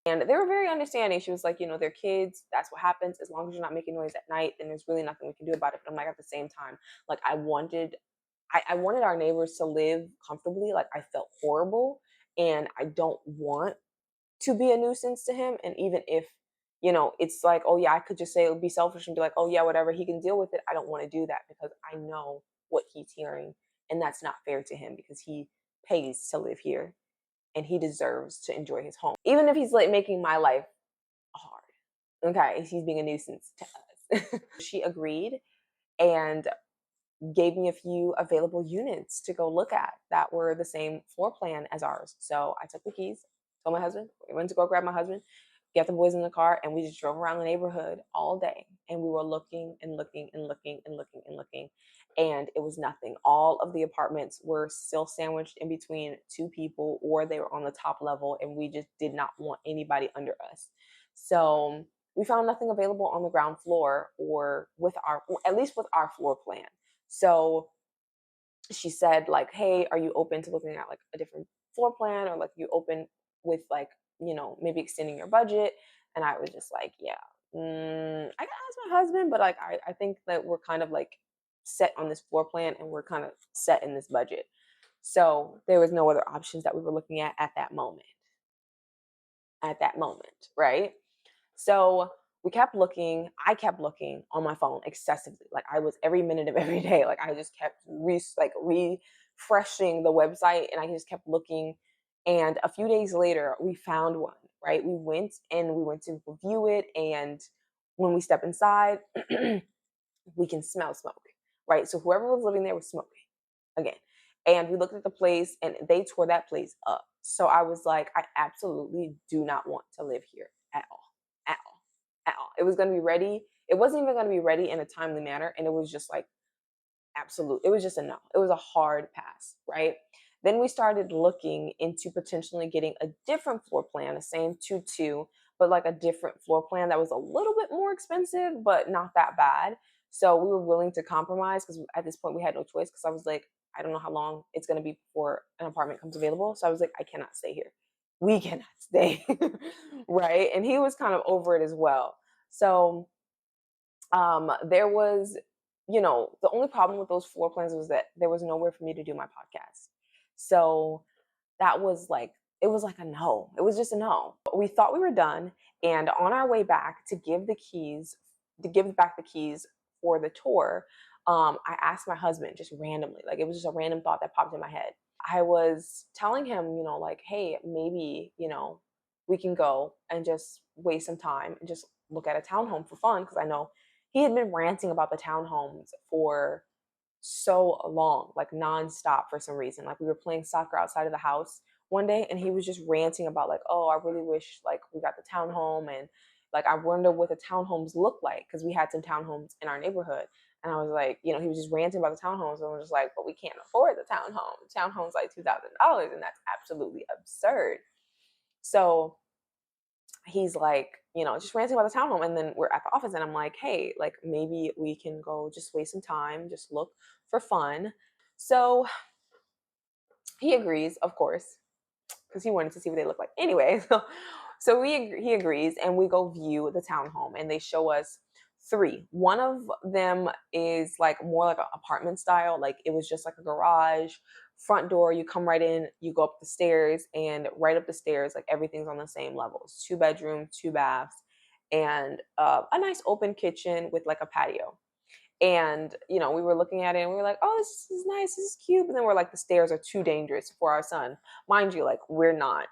they were very understanding. She was like, they're kids. That's what happens. As long as you're not making noise at night, then there's really nothing we can do about it. But I'm like, at the same time, like I wanted our neighbors to live comfortably. Like I felt horrible and I don't want to be a nuisance to him. And even if, it's like, oh yeah, I could just say it would be selfish and be like, oh yeah, whatever, he can deal with it. I don't want to do that because I know what he's hearing. And that's not fair to him because he pays to live here and he deserves to enjoy his home. Even if he's like making my life hard. Okay, he's being a nuisance to us. She agreed and gave me a few available units to go look at that were the same floor plan as ours. So I took the keys, told my husband, we went to go grab my husband, get the boys in the car, and we just drove around the neighborhood all day. And we were looking and looking and looking and looking and looking. And it was nothing. All of the apartments were still sandwiched in between two people, or they were on the top level, and we just did not want anybody under us. So we found nothing available on the ground floor or at least with our floor plan. So she said like, hey, are you open to looking at like a different floor plan or like you open with like, maybe extending your budget? And I was just like, yeah, I gotta ask my husband, but like, I think that we're kind of like set on this floor plan and we're kind of set in this budget. So there was no other options that we were looking at that moment, right? So we kept looking. I kept looking on my phone excessively. Like I was every minute of every day. Like I just kept refreshing the website, and I just kept looking. And a few days later, we found one. Right, we went to review it, and when we step inside, we can smell smoke. Right, so whoever was living there was smoking again. And we looked at the place, and they tore that place up. So I was like, I absolutely do not want to live here at all. At all. At all. It was going to be ready. It wasn't even going to be ready in a timely manner. And it was just like, absolute. It was just a no. It was a hard pass, right? Then we started looking into potentially getting a different floor plan, the same 2-2, but like a different floor plan that was a little bit more expensive, but not that bad. So we were willing to compromise because at this point we had no choice because I was like, I don't know how long it's going to be before an apartment comes available. So I was like, I cannot stay here. We cannot stay. Right. And he was kind of over it as well. So there was, the only problem with those floor plans was that there was nowhere for me to do my podcast. So that was like, it was like a no. It was just a no. We thought we were done. And on our way back to give back the keys for the tour, I asked my husband just randomly, like it was just a random thought that popped in my head. I was telling him, like, hey, maybe, we can go and just waste some time and just look at a townhome for fun. Cause I know he had been ranting about the townhomes for so long, like nonstop for some reason. Like we were playing soccer outside of the house one day and he was just ranting about like, oh, I really wish like we got the townhome, and like I wonder what the townhomes look like, because we had some townhomes in our neighborhood. And I was like, you know, he was just ranting about the townhomes, and I was just like, but we can't afford the townhome. Townhome's like $2,000, and that's absolutely absurd. So he's like, you know, just ranting about the townhome. And then we're at the office and I'm like, hey, like maybe we can go just waste some time, just look for fun. So he agrees, of course, because he wanted to see what they look like. Anyway, so he agrees, and we go view the townhome, and they show us three. One of them is like more like an apartment style. Like it was just like a garage, front door. You come right in, you go up the stairs, and right up the stairs, like everything's on the same levels. 2 bedroom, 2 baths, and a nice open kitchen with like a patio. And, you know, we were looking at it and we were like, oh, this is nice, this is cute. But then we're like, the stairs are too dangerous for our son. Mind you, like, we're not,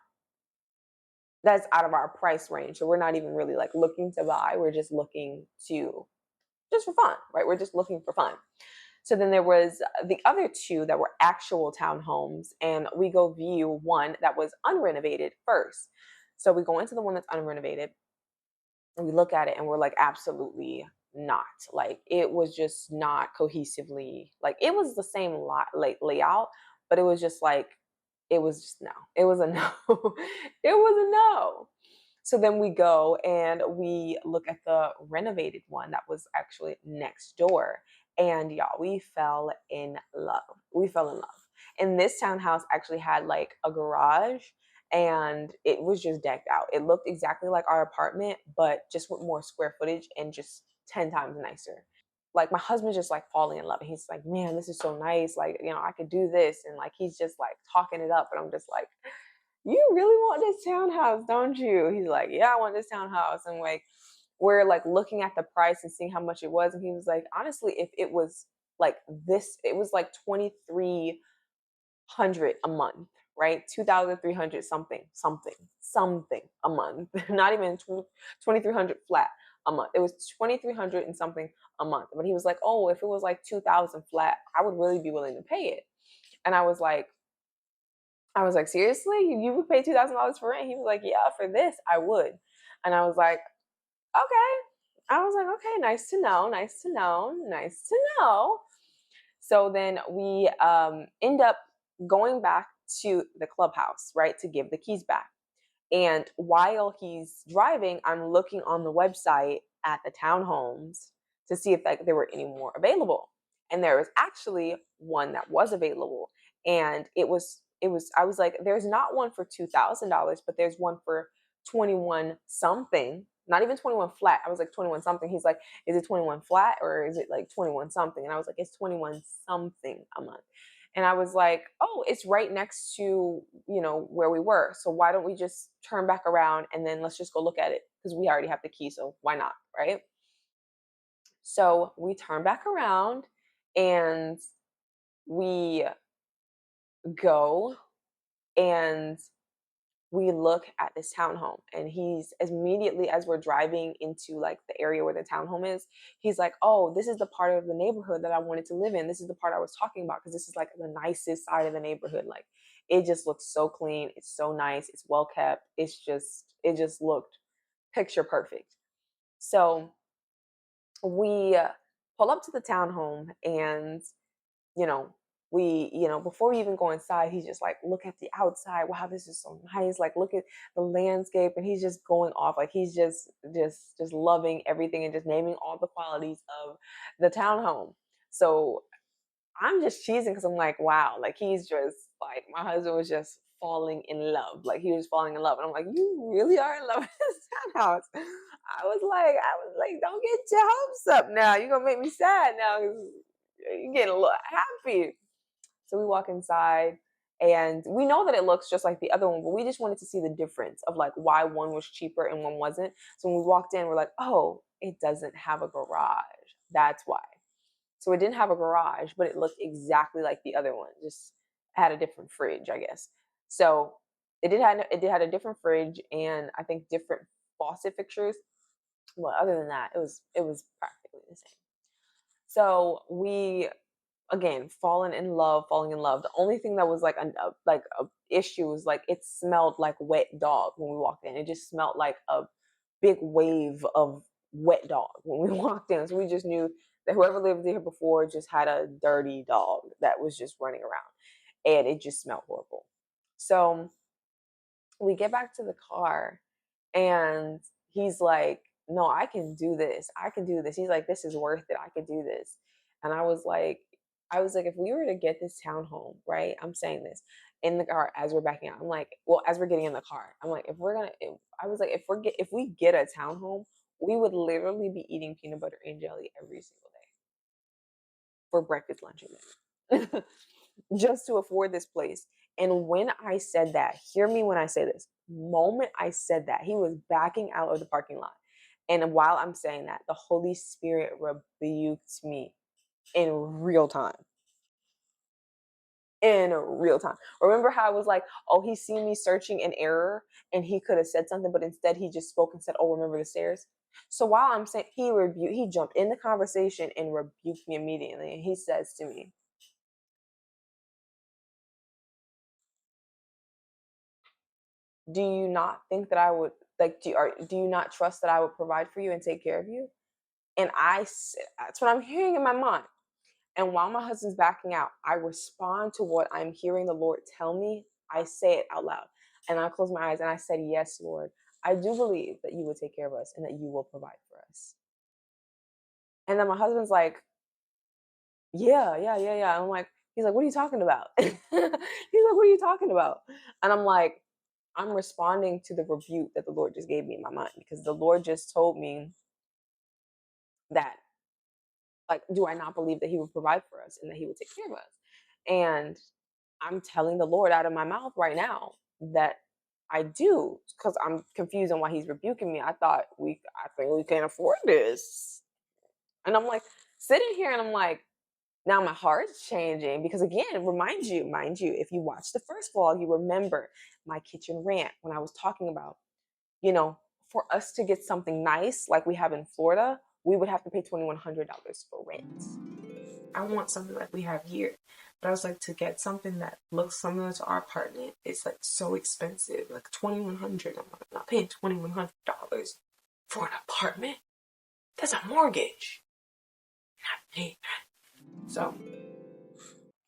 that's out of our price range. So we're not even really like looking to buy. We're just looking to, just for fun, right? We're just looking for fun. So then there was the other two that were actual townhomes, and we go view one that was unrenovated first. So we go into the one that's unrenovated and we look at it and we're like, absolutely not. Like it was just not cohesively, like it was the same like layout, but it was just like, it was just no. It was a no. It was a no. So then we go and we look at the renovated one that was actually next door. And y'all, we fell in love. We fell in love. And this townhouse actually had like a garage, and it was just decked out. It looked exactly like our apartment, but just with more square footage and just 10 times nicer. Like my husband's just like falling in love. And he's like, man, this is so nice. Like, you know, I could do this. And like, he's just like talking it up. And I'm just like, you really want this townhouse, don't you? He's like, yeah, I want this townhouse. And like, we're like looking at the price and seeing how much it was. And he was like, honestly, if it was like this, it was like 2,300 a month, right? 2,300 something a month. Not even 2,300 flat a month. It was 2,300 and something a month. But he was like, oh, if it was like 2,000 flat, I would really be willing to pay it. And I was like, seriously? You would pay $2,000 for rent? He was like, yeah, for this, I would. And I was like, okay. I was like, okay, nice to know, nice to know, nice to know. So then we end up going back to the clubhouse, right, to give the keys back. And while he's driving, I'm looking on the website at the townhomes to see if like there were any more available. And there was actually one that was available. And it was I was like, there's not one for $2,000, but there's one for 21 something. Not even 21 flat. I was like 21 something. He's like, is it 21 flat or is it like 21 something? And I was like, it's 21 something a month. And I was like, oh, it's right next to, you know, where we were. So why don't we just turn back around and then let's just go look at it, because we already have the key. So why not? Right. So we turn back around and we go and we look at this townhome, and he's immediately, as we're driving into like the area where the townhome is, he's like, oh, this is the part of the neighborhood that I wanted to live in. This is the part I was talking about, because this is like the nicest side of the neighborhood. Like it just looks so clean. It's so nice. It's well kept. It just looked picture perfect. So we pull up to the townhome, and you know, before we even go inside, he's just like, look at the outside. Wow, this is so nice. Like, look at the landscape. And he's just going off. Like, he's just loving everything and just naming all the qualities of the townhome. So I'm just cheesing because I'm like, wow, like he's just like, my husband was just falling in love. Like he was falling in love. And I'm like, you really are in love with this townhouse. I was like, don't get your hopes up now. You're going to make me sad now. You're getting a little happy. So we walk inside, and we know that it looks just like the other one, but we just wanted to see the difference of like why one was cheaper and one wasn't. So when we walked in, we're like, oh, it doesn't have a garage. That's why. So it didn't have a garage, but it looked exactly like the other one. Just had a different fridge, I guess. So it did have a different fridge, and I think different faucet fixtures. Well, other than that, it was practically the same. So we again falling in love. The only thing that was like a issue was like it smelled like wet dog when we walked in. It just smelled like a big wave of wet dog when we walked in. So we just knew that whoever lived here before just had a dirty dog that was just running around, and it just smelled horrible. So we get back to the car, and he's like, no, I can do this. He's like, this is worth it. I could do this. And I was like, if we were to get this townhome, right? I'm saying this in the car as we're backing out. I'm like, well, as we're getting in the car, I'm like, if we get a townhome, we would literally be eating peanut butter and jelly every single day for breakfast, lunch, and dinner. Just to afford this place. And when I said that, hear me when I say this, moment I said that, he was backing out of the parking lot. And while I'm saying that, the Holy Spirit rebuked me in real time. In real time. Remember how I was like, oh, he seen me searching in error and he could have said something, but instead he just spoke and said, oh, remember the stairs? So while I'm saying, he jumped in the conversation and rebuked me immediately. And he says to me, do you not think that I would like do you not trust that I would provide for you and take care of you? And that's what I'm hearing in my mind. And while my husband's backing out, I respond to what I'm hearing the Lord tell me. I say it out loud. And I close my eyes and I said, yes, Lord, I do believe that you will take care of us and that you will provide for us. And then my husband's like, yeah. And I'm like, he's like, what are you talking about? He's like, what are you talking about? And I'm like, I'm responding to the rebuke that the Lord just gave me in my mind, because the Lord just told me that, like, do I not believe that he would provide for us and that he would take care of us? And I'm telling the Lord out of my mouth right now that I do, because I'm confused on why he's rebuking me. I think we can afford this. And I'm like sitting here and I'm like, now my heart's changing, because again, mind you, if you watch the first vlog, you remember my kitchen rant when I was talking about, for us to get something nice like we have in Florida, we would have to pay $2,100 for rent. I want something like we have here. But I was like, to get something that looks similar to our apartment, it's like so expensive, like $2,100. I'm not paying $2,100 for an apartment. That's a mortgage. Not paying that. So,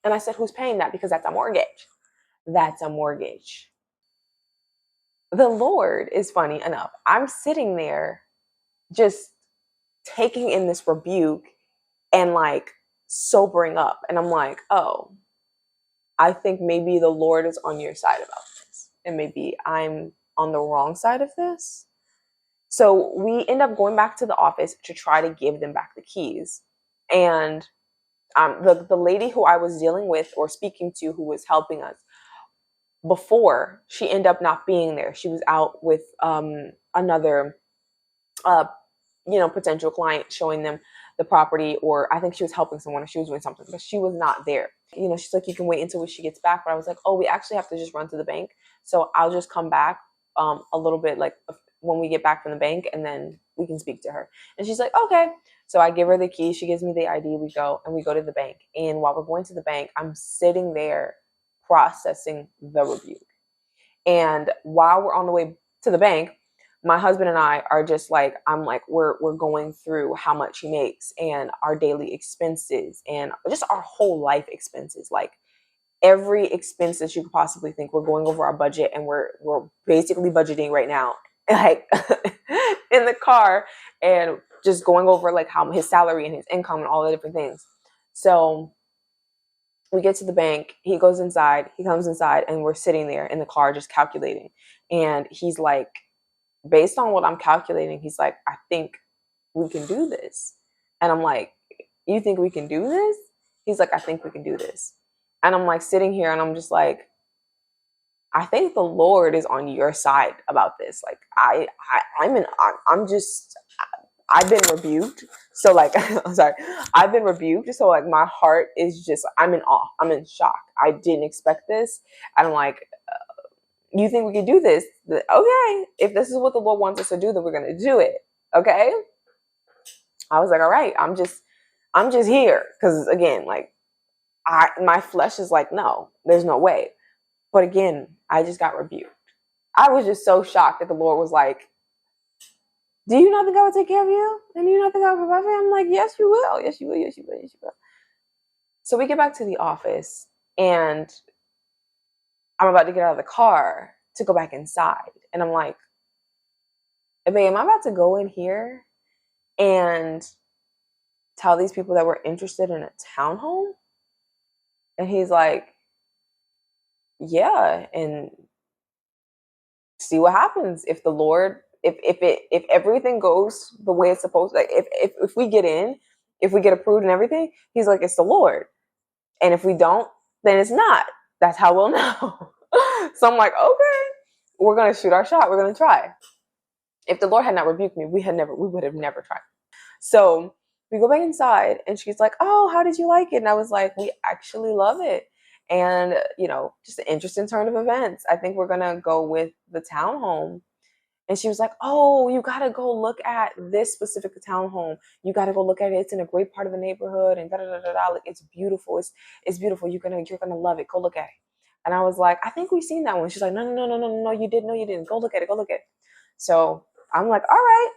And I said, who's paying that? Because that's a mortgage. That's a mortgage. The Lord is funny enough. I'm sitting there just taking in this rebuke and like sobering up. And I'm like, oh, I think maybe the Lord is on your side about this. And maybe I'm on the wrong side of this. So we end up going back to the office to try to give them back the keys. And the lady who I was dealing with or speaking to, who was helping us before, she ended up not being there. She was out with another potential client, showing them the property, or I think she was helping someone, or she was doing something, but she was not there. She's like, you can wait until she gets back. But I was like, oh, we actually have to just run to the bank, so I'll just come back a little bit, like when we get back from the bank, and then we can speak to her. And she's like, okay. So I give her the key, she gives me the ID, we go to the bank. And while we're going to the bank, I'm sitting there processing the rebuke. And while we're on the way to the bank, my husband and I are just like, we're going through how much he makes and our daily expenses and just our whole life expenses. Like every expense that you could possibly think, we're going over our budget, and we're basically budgeting right now, like in the car, and just going over like how his salary and his income and all the different things. So we get to the bank, he comes inside, and we're sitting there in the car just calculating. And he's like, based on what I'm calculating, he's like, I think we can do this. And I'm like, you think we can do this? He's like, I think we can do this. And I'm like sitting here and I'm just like, I think the Lord is on your side about this. Like I've been rebuked. So like, I'm sorry, I've been rebuked. So like my heart is just, I'm in awe. I'm in shock. I didn't expect this. And I'm like, you think we can do this? Okay. If this is what the Lord wants us to do, then we're going to do it. Okay. I was like, all right, I'm just here. Cause again, like my flesh is like, no, there's no way. But again, I just got rebuked. I was just so shocked that the Lord was like, do you not think I would take care of you? And do you not think I would provide for you? I'm like, yes, you will. Yes, you will. Yes, you will. Yes, you will. So we get back to the office and I'm about to get out of the car to go back inside. And I'm like, hey, babe, am I about to go in here and tell these people that we're interested in a townhome? And he's like, yeah, and see what happens. If the Lord, if everything goes the way it's supposed to, like if we get in, if we get approved and everything, he's like, it's the Lord. And if we don't, then it's not. That's how we'll know. So I'm like, okay, we're gonna shoot our shot. We're gonna try. If the Lord had not rebuked me, we would have never tried. So we go back inside and she's like, oh, how did you like it? And I was like, we actually love it. And, just an interesting turn of events. I think we're going to go with the townhome. And she was like, oh, you got to go look at this specific townhome. You got to go look at it. It's in a great part of the neighborhood and da-da-da-da-da. Like, it's beautiful. It's beautiful. You're going to love it. Go look at it. And I was like, I think we've seen that one. She's like, no, you didn't. No, you didn't. Go look at it. Go look at it. So I'm like, all right.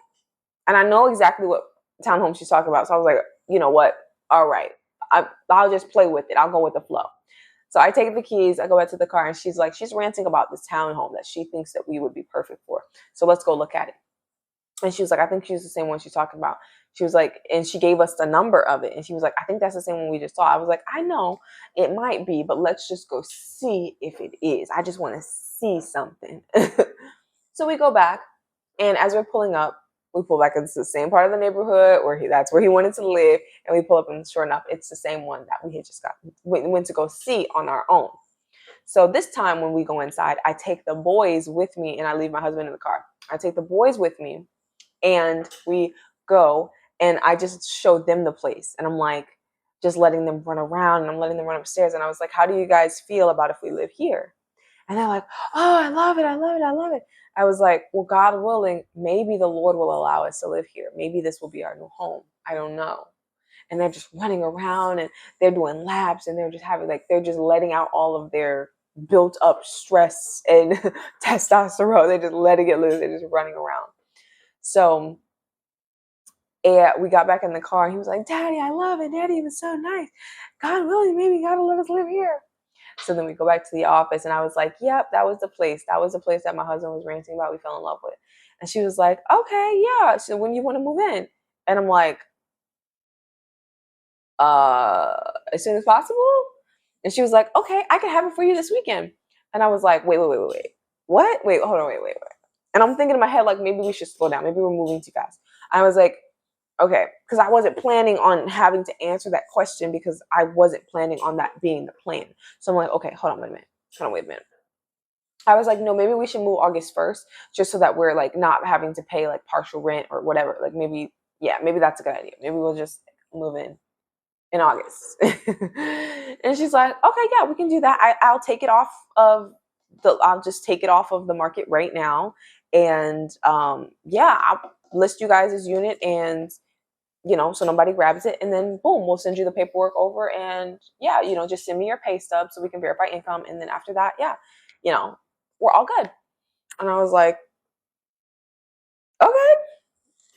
And I know exactly what townhome she's talking about. So I was like, you know what? All right. I'll just play with it. I'll go with the flow. So I take the keys. I go back to the car and she's ranting about this townhome that she thinks that we would be perfect for. So let's go look at it. And she was like, I think she's the same one she's talking about. She was like, and she gave us the number of it. And she was like, I think that's the same one we just saw. I was like, I know it might be, but let's just go see if it is. I just want to see something. So we go back. And as we're pulling up, we pull back into the same part of the neighborhood that's where he wanted to live. And we pull up and sure enough, it's the same one that we had just went to go see on our own. So this time when we go inside, I take the boys with me and I leave my husband in the car. I take the boys with me and we go and I just showed them the place. And I'm like, just letting them run around and I'm letting them run upstairs. And I was like, how do you guys feel about if we live here? And they're like, oh, I love it. I love it. I love it. I was like, well, God willing, maybe the Lord will allow us to live here. Maybe this will be our new home. I don't know. And they're just running around and they're doing laps and they're just letting out all of their built up stress and testosterone. They're just letting it loose. They're just running around. So we got back in the car and he was like, Daddy, I love it. Daddy, it was so nice. God willing, maybe God will let us live here. So then we go back to the office and I was like, yep, that was the place. That was the place that my husband was ranting about. We fell in love with. And she was like, okay, yeah. So when you want to move in? And I'm like, as soon as possible. And she was like, okay, I can have it for you this weekend. And I was like, wait. What? Wait, hold on, wait. And I'm thinking in my head, like, maybe we should slow down. Maybe we're moving too fast. I was like, okay, because I wasn't planning on having to answer that question because I wasn't planning on that being the plan. So I'm like, okay, hold on, wait a minute. I was like, no, maybe we should move August 1st just so that we're like not having to pay like partial rent or whatever. Like maybe that's a good idea. Maybe we'll just move in August. And she's like, okay, yeah, we can do that. I'll just take it off of the market right now. And I'll list you guys as unit and so nobody grabs it and then boom, we'll send you the paperwork over and just send me your pay stub so we can verify income. And then after that, we're all good. And I was like, okay.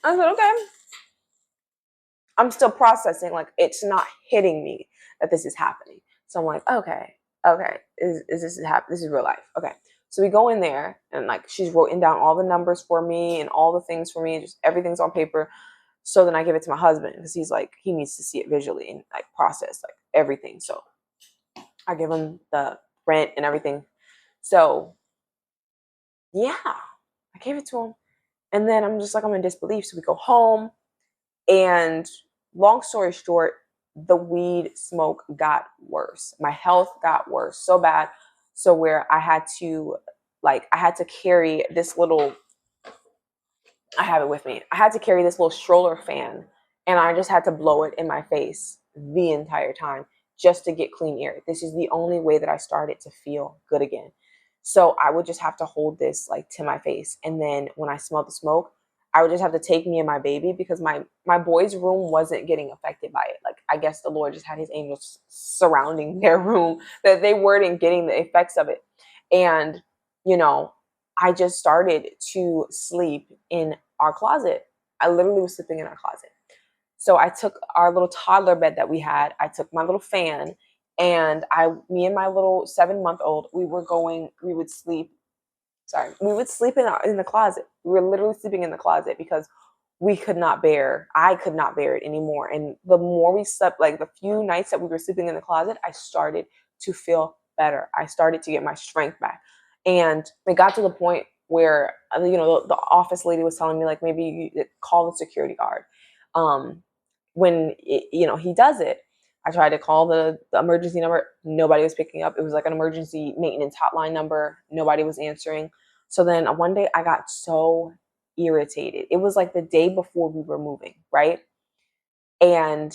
I said, okay. I'm still processing. Like, it's not hitting me that this is happening. So I'm like, okay. Is this happening? This is real life. Okay. So we go in there and like, she's written down all the numbers for me and all the things for me and just everything's on paper. So then I give it to my husband because he's like, he needs to see it visually and like process like everything. So I give him the rent and everything. So yeah, I gave it to him. And then I'm just like, I'm in disbelief. So we go home and long story short, the weed smoke got worse. My health got worse so bad. So where I had to carry this little, I have it with me. I had to carry this little stroller fan and I just had to blow it in my face the entire time just to get clean air. This is the only way that I started to feel good again. So I would just have to hold this like to my face. And then when I smelled the smoke, I would just have to take me and my baby because my boys' room wasn't getting affected by it. Like, I guess the Lord just had his angels surrounding their room that they weren't getting the effects of it. And, I just started to sleep in our closet. I literally was sleeping in our closet. So I took our little toddler bed that we had. I took my little fan, and me and my little 7-month-old, we would sleep in the closet. We were literally sleeping in the closet because I could not bear it anymore. And the more we slept, like the few nights that we were sleeping in the closet, I started to feel better. I started to get my strength back. And it got to the point where, the office lady was telling me, like, maybe you call the security guard. When he does it, I tried to call the emergency number. Nobody was picking up. It was like an emergency maintenance hotline number. Nobody was answering. So then one day I got so irritated. It was like the day before we were moving, right? And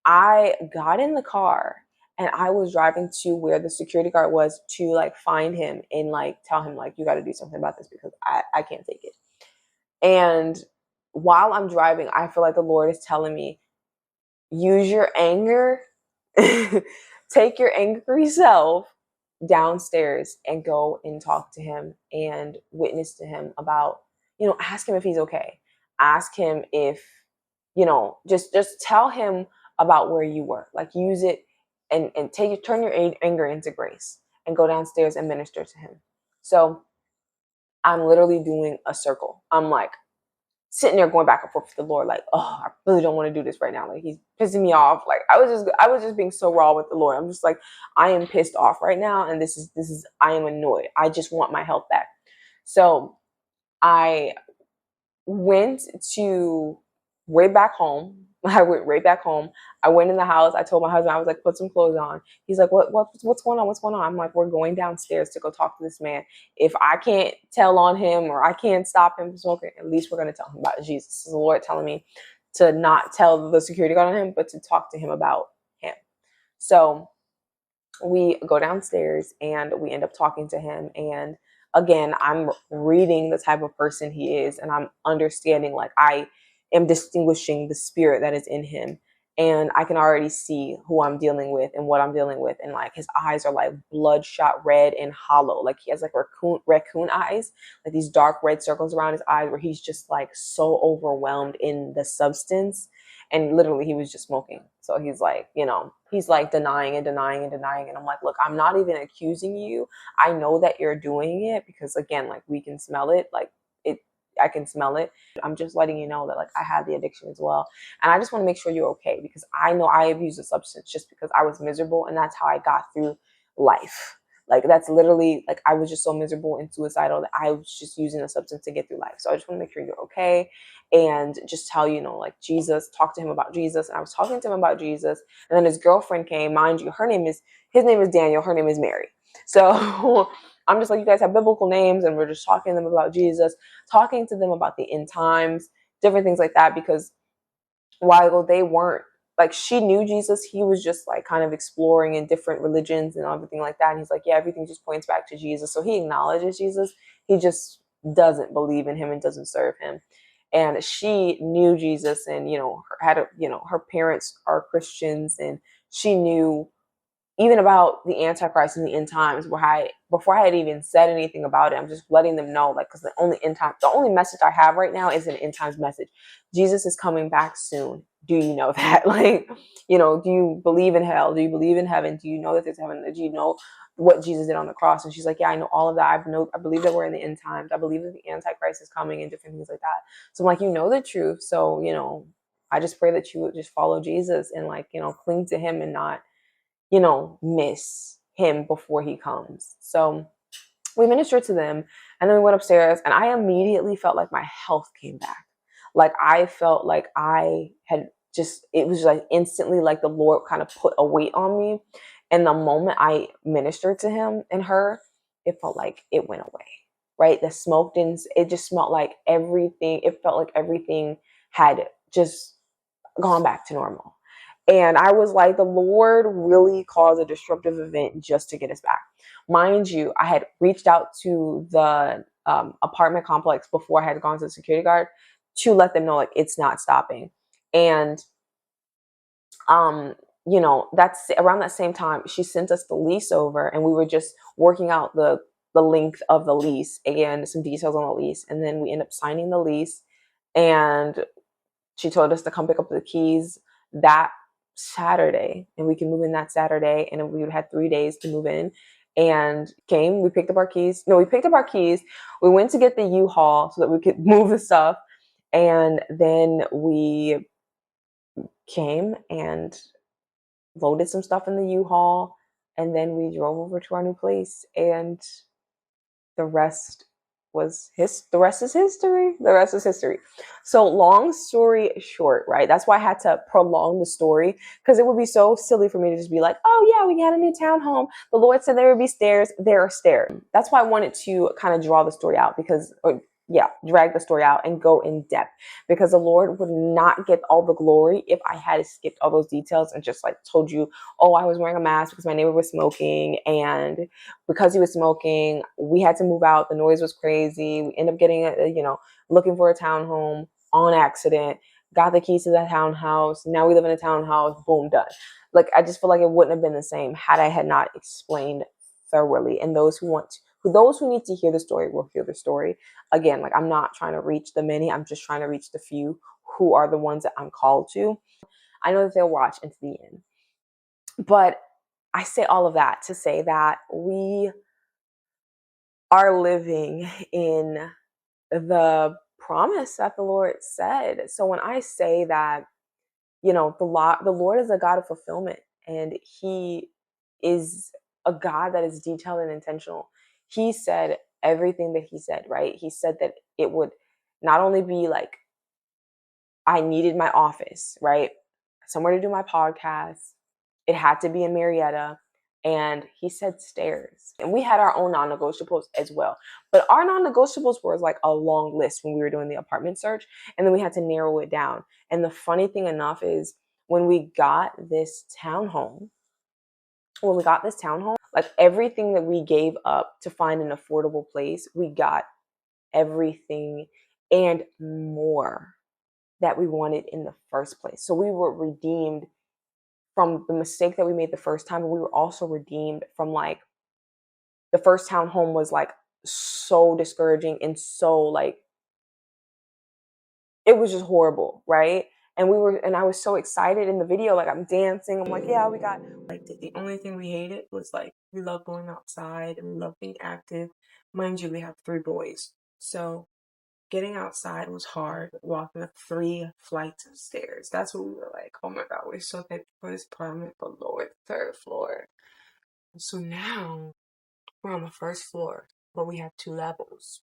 I got in the car and I was driving to where the security guard was to like find him and like tell him, like, you got to do something about this because I can't take it. And while I'm driving, I feel like the Lord is telling me, use your anger, take your angry self downstairs and go and talk to him and witness to him about, ask him if he's okay. Ask him if, just tell him about where you were. Like, use it and turn your anger into grace and go downstairs and minister to him. So I'm literally doing a circle. I'm like sitting there going back and forth with the Lord, like, oh, I really don't want to do this right now. Like, he's pissing me off. Like, I was just being so raw with the Lord. I'm just like, I am pissed off right now, and this is I am annoyed. I just want my health back. So I went to way back home. I went right back home. I went in the house. I told my husband, I was like, put some clothes on. He's like, what's going on? What's going on? I'm like, we're going downstairs to go talk to this man. If I can't tell on him or I can't stop him from smoking, at least we're going to tell him about Jesus. This is the Lord telling me to not tell the security guard on him, but to talk to him about him. So we go downstairs and we end up talking to him. And again, I'm reading the type of person he is, and I'm understanding, like, I am distinguishing the spirit that is in him. And I can already see who I'm dealing with and what I'm dealing with. And like, his eyes are like bloodshot red and hollow. Like, he has like raccoon eyes, like these dark red circles around his eyes where he's just like so overwhelmed in the substance. And literally he was just smoking. So he's like, he's like denying and denying and denying. And I'm like, look, I'm not even accusing you. I know that you're doing it because, again, like, we can smell it. Like, I can smell it. I'm just letting you know that, like, I had the addiction as well. And I just want to make sure you're okay, because I know I abused a substance just because I was miserable, and that's how I got through life. Like, that's literally, like, I was just so miserable and suicidal that I was just using a substance to get through life. So I just want to make sure you're okay and just tell, like, Jesus, talk to him about Jesus. And I was talking to him about Jesus. And then his girlfriend came, mind you, his name is Daniel. Her name is Mary. So I'm just like, you guys have biblical names, and we're just talking to them about Jesus, talking to them about the end times, different things like that, because while they weren't, like, she knew Jesus, he was just like kind of exploring in different religions and everything like that. And he's like, yeah, everything just points back to Jesus. So he acknowledges Jesus. He just doesn't believe in him and doesn't serve him. And she knew Jesus, and, her parents are Christians, and she knew even about the Antichrist in the end times, before I had even said anything about it, I'm just letting them know, like, because the only message I have right now is an end times message. Jesus is coming back soon. Do you know that? Like, do you believe in hell? Do you believe in heaven? Do you know that there's heaven? Do you know what Jesus did on the cross? And she's like, yeah, I know all of that. I believe that we're in the end times. I believe that the Antichrist is coming and different things like that. So I'm like, the truth. So, I just pray that you would just follow Jesus and, like, cling to him and not, miss him before he comes. So we ministered to them, and then we went upstairs, and I immediately felt like my health came back. Like, I felt like it was like instantly, like, the Lord kind of put a weight on me. And the moment I ministered to him and her, it felt like it went away, right? The smoke it just smelled like everything. It felt like everything had just gone back to normal. And I was like, the Lord really caused a disruptive event just to get us back. Mind you, I had reached out to the apartment complex before I had gone to the security guard. to let them know like it's not stopping. And that's around that same time she sent us the lease over, and we were just working out the length of the lease and some details on the lease, and then we end up signing the lease, and she told us to come pick up the keys that Saturday, and we can move in that Saturday, and we had 3 days to move in. And we picked up our keys. No, we picked up our keys. We went to get the U-Haul so that we could move the stuff, and then we came and loaded some stuff in the U-Haul, and then we drove over to our new place, and the rest the rest is history. The rest is history. So long story short, right? That's why I had to prolong the story, because it would be so silly for me to just be like, oh yeah, we got a new townhome. The Lord said there would be stairs. There are stairs. That's why I wanted to kind of draw the story out, drag the story out and go in depth, because the Lord would not get all the glory if I had skipped all those details and just like told you, oh, I was wearing a mask because my neighbor was smoking, and because he was smoking, we had to move out. The noise was crazy. We ended up getting looking for a townhome on accident, got the keys to that townhouse. Now we live in a townhouse, boom, done. Like, I just feel like it wouldn't have been the same had I had not explained thoroughly. And those who need to hear the story will hear the story. Again, like, I'm not trying to reach the many. I'm just trying to reach the few who are the ones that I'm called to. I know that they'll watch into the end. But I say all of that to say that we are living in the promise that the Lord said. So when I say that, the Lord is a God of fulfillment, and he is a God that is detailed and intentional. He said everything that he said, right? He said that it would not only be like, I needed my office, right? Somewhere to do my podcast. It had to be in Marietta. And he said stairs. And we had our own non-negotiables as well. But our non-negotiables were like a long list when we were doing the apartment search. And then we had to narrow it down. And the funny thing enough is, when we got this townhome, like, everything that we gave up to find an affordable place, we got everything and more that we wanted in the first place. So we were redeemed from the mistake that we made the first time, but we were also redeemed from, like, the first townhome was like so discouraging and so, like, it was just horrible, right? And I was so excited in the video, like, I'm dancing. I'm like, yeah, we got, like, the only thing we hated was, like, we love going outside and we love being active. Mind you, we have 3 boys. So getting outside was hard, walking up 3 flights of stairs. That's what we were like, oh my God, we're so thankful for this apartment, but Lord, 3rd floor. So now we're on the 1st floor, but we have 2 levels.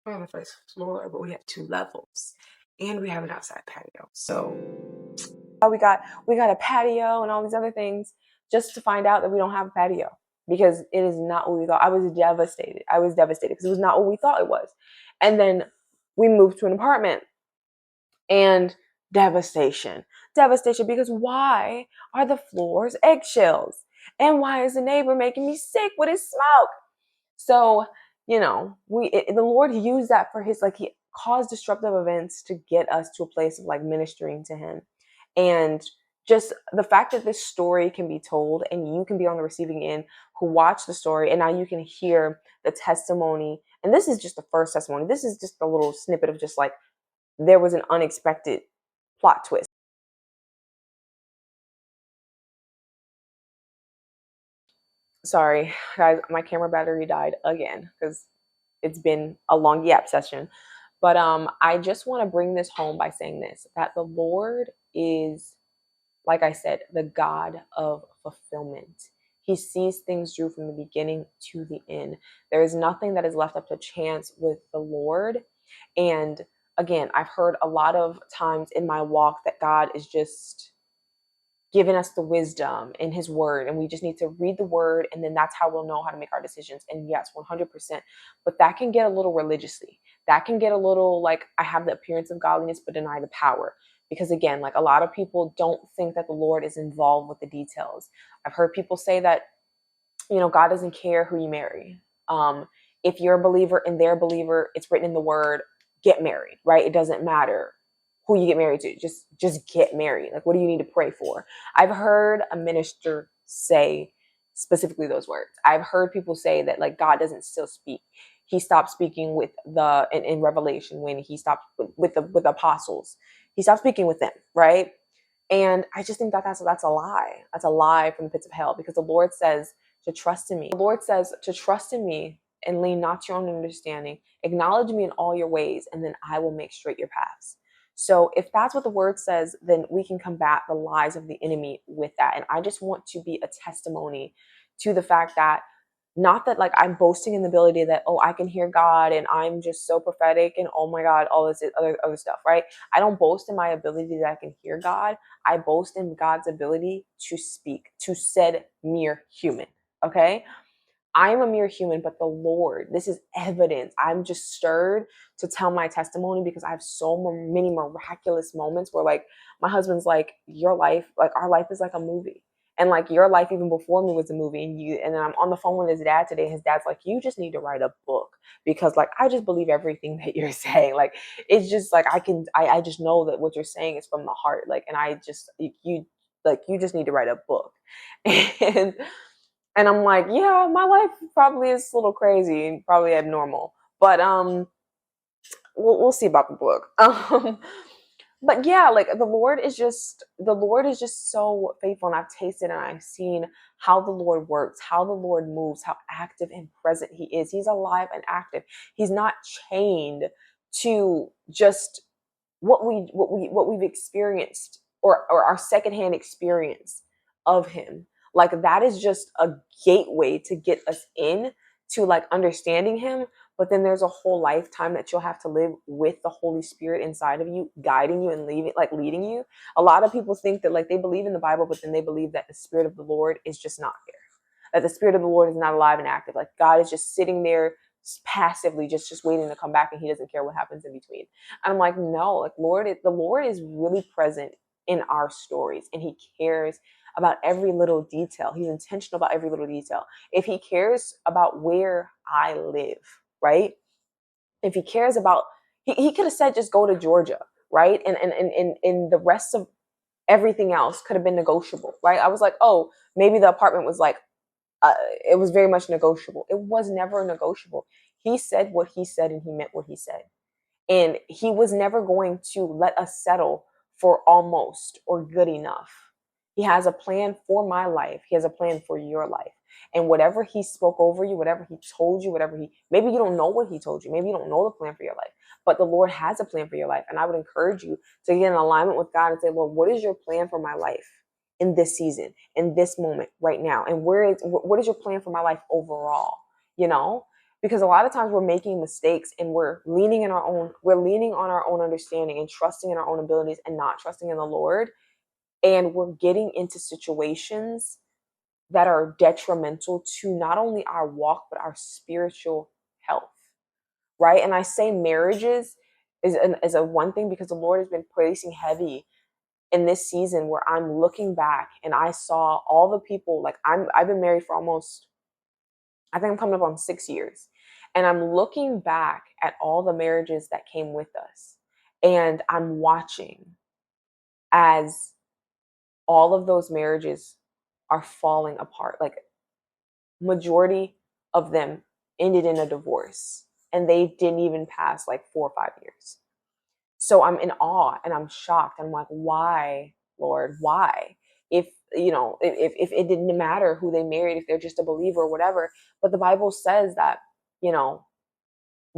We're on the 1st floor, but we have 2 levels, and we have an outside patio. So we got a patio and all these other things, just to find out that we don't have a patio, because it is not what we thought. I was devastated because it was not what we thought it was. And then we moved to an apartment, and devastation, because why are the floors eggshells? And why is the neighbor making me sick with his smoke? So, the Lord used that for his, like, he caused disruptive events to get us to a place of, like, ministering to him. And just the fact that this story can be told and you can be on the receiving end who watch the story, and now you can hear the testimony. And this is just the first testimony. This is just a little snippet of just, like, there was an unexpected plot twist. Sorry, guys, my camera battery died again because it's been a long yap session. But I just want to bring this home by saying this, that the Lord is, like I said, the God of fulfillment. He sees things through from the beginning to the end. There is nothing that is left up to chance with the Lord. And again, I've heard a lot of times in my walk that God is just giving us the wisdom in his word, and we just need to read the word, and then that's how we'll know how to make our decisions. And yes, 100%. But that can get a little religiously. That can get a little like, I have the appearance of godliness but deny the power. Because again, like, a lot of people don't think that the Lord is involved with the details. I've heard people say that, God doesn't care who you marry. If you're a believer and they're a believer, it's written in the word, get married, right? It doesn't matter who you get married to. Just get married. Like, what do you need to pray for? I've heard a minister say specifically those words. I've heard people say that, like, God doesn't still speak. He stopped speaking with in Revelation when he stopped with the apostles. He stopped speaking with them, right? And I just think that that's a lie. That's a lie from the pits of hell, because the Lord says to trust in me. The Lord says to trust in me and lean not to your own understanding. Acknowledge me in all your ways, and then I will make straight your paths. So if that's what the word says, then we can combat the lies of the enemy with that. And I just want to be a testimony to the fact that, not that like I'm boasting in the ability that, oh, I can hear God and I'm just so prophetic and oh my God, all this other stuff, right? I don't boast in my ability that I can hear God. I boast in God's ability to speak to said mere human. Okay. I'm a mere human, but the Lord, this is evidence. I'm just stirred to tell my testimony because I have so many miraculous moments where, like, my husband's like, your life, like, our life is like a movie. And like, your life even before me was a movie. And then I'm on the phone with his dad today. His dad's like, you just need to write a book, because like, I just believe everything that you're saying. Like, it's just like, I just know that what you're saying is from the heart. Like, and you just need to write a book. And I'm like, yeah, my life probably is a little crazy and probably abnormal, but we'll see about the book. But yeah, like, the Lord is just so faithful, and I've tasted and I've seen how the Lord works, how the Lord moves, how active and present He is. He's alive and active. He's not chained to just what we've experienced, or our secondhand experience of Him. Like, that is just a gateway to get us in to like understanding Him. But then there's a whole lifetime that you'll have to live with the Holy Spirit inside of you, guiding you and leading you. A lot of people think that, like, they believe in the Bible, but then they believe that the Spirit of the Lord is just not there. That the Spirit of the Lord is not alive and active. Like, God is just sitting there passively, just waiting to come back, and He doesn't care what happens in between. And I'm like, no, like, the Lord is really present in our stories, and He cares about every little detail. He's intentional about every little detail. If He cares about where I live, right? If He cares about, he could have said, just go to Georgia, right? And the rest of everything else could have been negotiable, right? I was like, oh, maybe the apartment was like, it was very much negotiable. It was never negotiable. He said what He said, and He meant what He said. And He was never going to let us settle for almost or good enough. He has a plan for my life. He has a plan for your life. And whatever He spoke over you, whatever He told you, maybe you don't know what He told you. Maybe you don't know the plan for your life, but the Lord has a plan for your life. And I would encourage you to get in alignment with God and say, Lord, what is your plan for my life in this season, in this moment, right now? And what is your plan for my life overall? You know, because a lot of times we're making mistakes and we're leaning on our own understanding and trusting in our own abilities and not trusting in the Lord. And we're getting into situations that are detrimental to not only our walk, but our spiritual health, right? And I say marriages is a one thing, because the Lord has been placing heavy in this season where I'm looking back and I saw all the people, like, I've been married for almost, I think I'm coming up on 6 years. And I'm looking back at all the marriages that came with us. And I'm watching as all of those marriages are falling apart. Like, majority of them ended in a divorce, and they didn't even pass like 4 or 5 years. So I'm in awe and I'm shocked. I'm like, why, Lord, why? If it didn't matter who they married, if they're just a believer or whatever. But the Bible says that,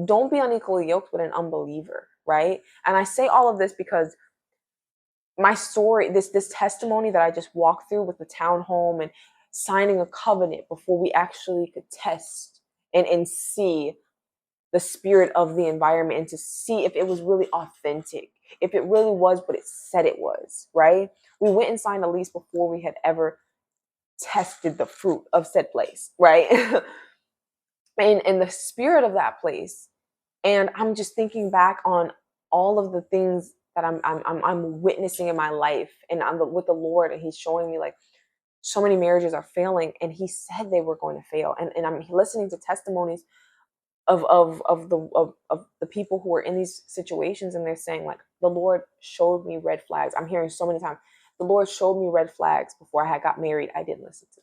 don't be unequally yoked with an unbeliever, right? And I say all of this because my story, this testimony that I just walked through with the townhome and signing a covenant before we actually could test and see the spirit of the environment, and to see if it was really authentic, if it really was what it said it was, right? We went and signed a lease before we had ever tested the fruit of said place, right? and the spirit of that place. And I'm just thinking back on all of the things that I'm witnessing in my life, and I'm with the Lord, and He's showing me like so many marriages are failing, and he said they were going to fail. And I'm listening to testimonies of the people who are in these situations, and they're saying, like, the Lord showed me red flags. I'm hearing so many times, the Lord showed me red flags before I had got married. I didn't listen to them.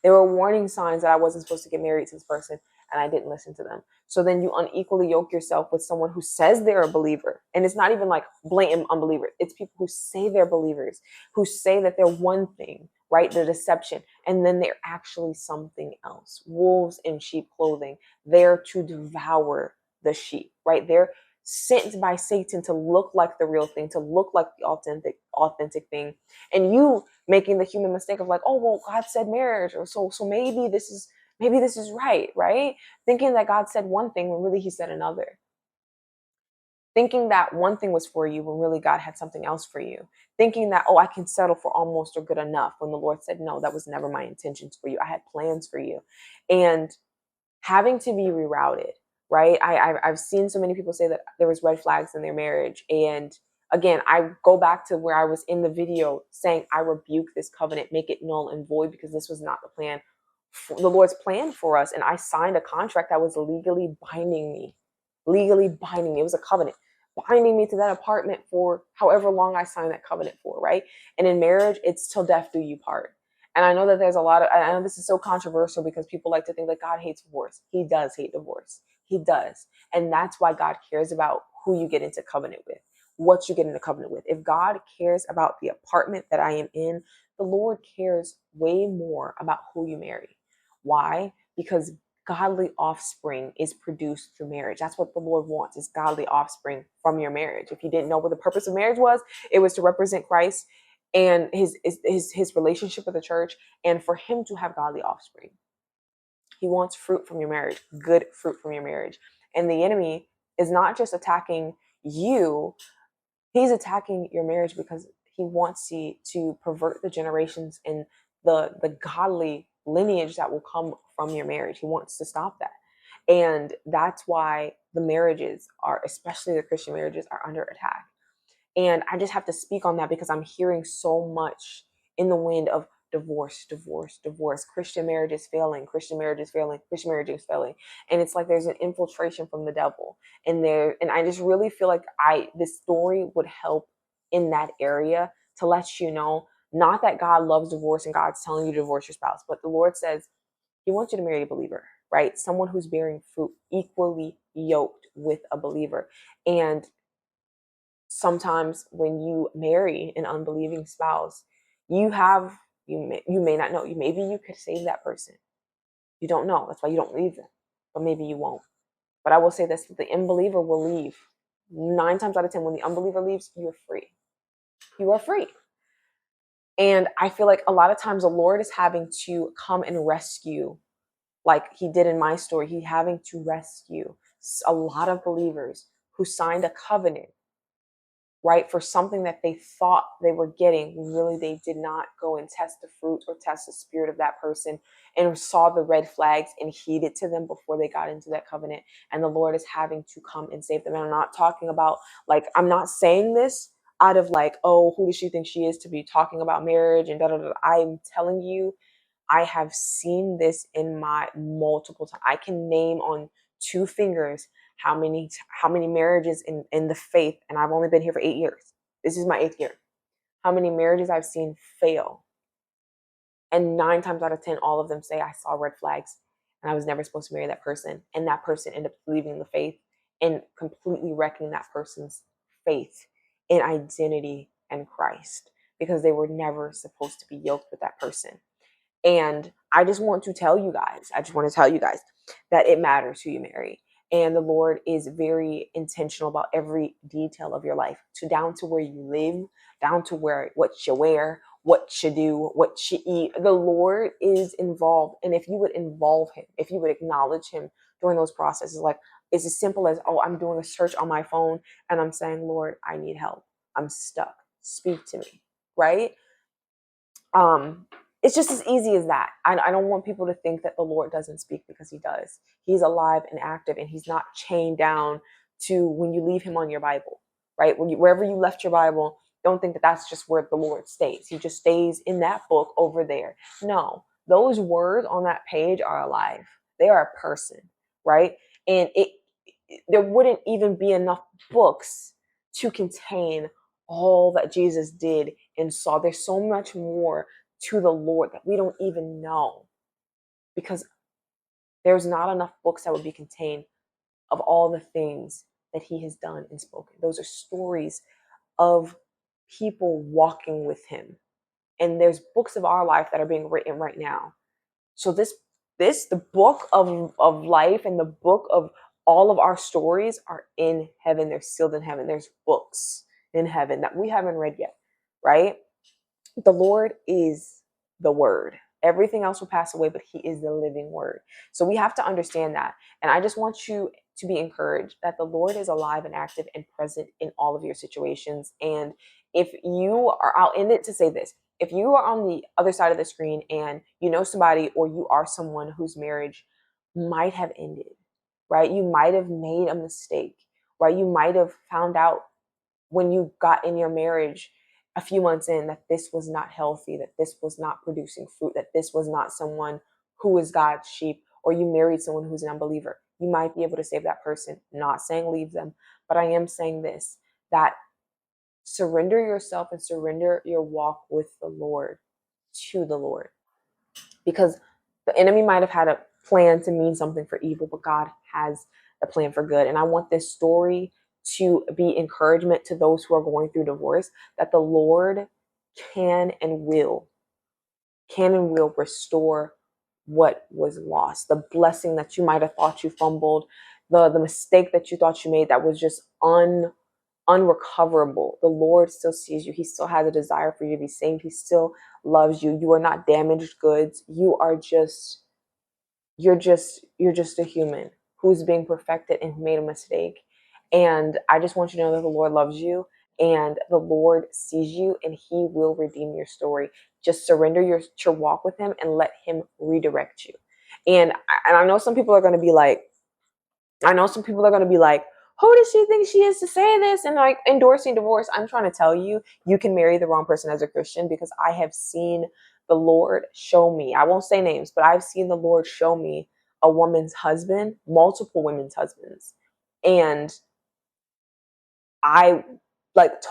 There were warning signs that I wasn't supposed to get married to this person, and I didn't listen to them. So then you unequally yoke yourself with someone who says they're a believer. And it's not even like blatant unbelievers. It's people who say they're believers, who say that they're one thing, right? The deception. And then they're actually something else. Wolves in sheep clothing, there to devour the sheep, right? They're sent by Satan to look like the real thing, to look like the authentic thing. And you making the human mistake of like, oh, well, God said marriage, or so maybe this is right? Thinking that God said one thing when really he said another. Thinking that one thing was for you when really God had something else for you. Thinking that, oh, I can settle for almost or good enough, when the Lord said, no, that was never my intentions for you. I had plans for you. And having to be rerouted, right? I've seen so many people say that there was red flags in their marriage. And again, I go back to where I was in the video saying, I rebuke this covenant, make it null and void, because this was not the plan, the Lord's plan for us. And I signed a contract that was legally binding me. It was a covenant binding me to that apartment for however long I signed that covenant for, right? And in marriage, it's till death do you part. And I know that there's a lot of, I know this is so controversial because people like to think that God hates divorce. He does hate divorce. He does. And that's why God cares about who you get into covenant with, what you get into covenant with. If God cares about the apartment that I am in, the Lord cares way more about who you marry. Why? Because godly offspring is produced through marriage. That's what the Lord wants, is godly offspring from your marriage. If you didn't know what the purpose of marriage was, it was to represent Christ and his relationship with the church, and for him to have godly offspring. He wants fruit from your marriage, good fruit from your marriage. And the enemy is not just attacking you, he's attacking your marriage because he wants you to pervert the generations and the godly lineage that will come from your marriage. He wants to stop that. And that's why the marriages are, especially the Christian marriages, are under attack. And I just have to speak on that because I'm hearing so much in the wind of divorce. Christian marriage is failing. And it's like there's an infiltration from the devil. And I just really feel like this story would help in that area to let you know, not that God loves divorce and God's telling you to divorce your spouse, but the Lord says he wants you to marry a believer, right? Someone who's bearing fruit, equally yoked with a believer. And sometimes when you marry an unbelieving spouse, you may not know, maybe you could save that person. You don't know. That's why you don't leave them, but maybe you won't. But I will say this, the unbeliever will leave. 9 times out of 10, when the unbeliever leaves, you're free. You are free. And I feel like a lot of times the Lord is having to come and rescue, like he did in my story. He's having to rescue a lot of believers who signed a covenant, right, for something that they thought they were getting. Really, they did not go and test the fruit or test the spirit of that person and saw the red flags and heeded to them before they got into that covenant. And the Lord is having to come and save them. And I'm not talking about, like, I'm not saying this out of like, oh, who does she think she is to be talking about marriage and da da da. I'm telling you, I have seen this in my multiple times. I can name on 2 fingers how many marriages in the faith, and I've only been here for 8 years. This is my 8th year. How many marriages I've seen fail. And 9 times out of 10, all of them say, I saw red flags and I was never supposed to marry that person. And that person ended up leaving the faith and completely wrecking that person's faith in identity and Christ, because they were never supposed to be yoked with that person. And I just want to tell you guys that it matters who you marry. And the Lord is very intentional about every detail of your life, down to where you live, down to what you wear, what you do, what you eat. The Lord is involved. And if you would involve him, if you would acknowledge him during those processes, like it's as simple as, oh, I'm doing a search on my phone and I'm saying, Lord, I need help. I'm stuck. Speak to me, right? It's just as easy as that. I don't want people to think that the Lord doesn't speak, because he does. He's alive and active, and he's not chained down to when you leave him on your Bible, right? Wherever you left your Bible, don't think that that's just where the Lord stays. He just stays in that book over there. No, those words on that page are alive. They are a person, right? And there wouldn't even be enough books to contain all that Jesus did and saw. There's so much more to the Lord that we don't even know, because there's not enough books that would be contained of all the things that he has done and spoken. Those are stories of people walking with him. And there's books of our life that are being written right now. So the book of life and the book of all of our stories are in heaven. They're sealed in heaven. There's books in heaven that we haven't read yet, right? The Lord is the word. Everything else will pass away, but he is the living word. So we have to understand that. And I just want you to be encouraged that the Lord is alive and active and present in all of your situations. And if you are, I'll end it to say this. If you are on the other side of the screen and you know somebody, or you are someone whose marriage might have ended, right? You might have made a mistake, right? You might have found out when you got in your marriage a few months in that this was not healthy, that this was not producing fruit, that this was not someone who is God's sheep, or you married someone who's an unbeliever. You might be able to save that person. Not saying leave them, but I am saying this, that surrender yourself and surrender your walk with the Lord to the Lord. Because the enemy might have had a plan to mean something for evil, but God has a plan for good. And I want this story to be encouragement to those who are going through divorce, that the Lord can and will restore what was lost. The blessing that you might have thought you fumbled, the mistake that you thought you made that was just unrecoverable. The Lord still sees you. He still has a desire for you to be saved. He still loves you. You are not damaged goods. You're just a human who's being perfected and made a mistake. And I just want you to know that the Lord loves you and the Lord sees you, and he will redeem your story. Just surrender your walk with him and let him redirect you. And I know some people are going to be like, who does she think she is to say this and like endorsing divorce? I'm trying to tell you, you can marry the wrong person as a Christian, because I have seen the Lord show me, I won't say names, but I've seen the Lord show me a woman's husband, multiple women's husbands. And I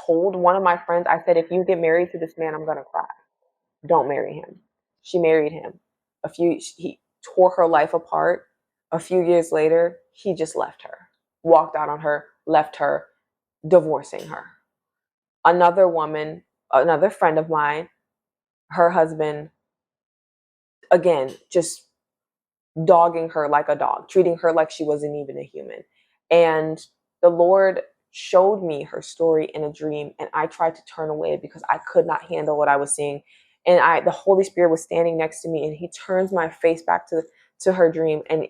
told one of my friends, I said, if you get married to this man, I'm going to cry. Don't marry him. She married him. He tore her life apart. A few years later, he just left her, walked out on her, left her, divorcing her. Another woman, another friend of mine, her husband, again, just dogging her like a dog, treating her like she wasn't even a human. And the Lord showed me her story in a dream, and I tried to turn away because I could not handle what I was seeing. And the Holy Spirit was standing next to me, and he turns my face back to her dream and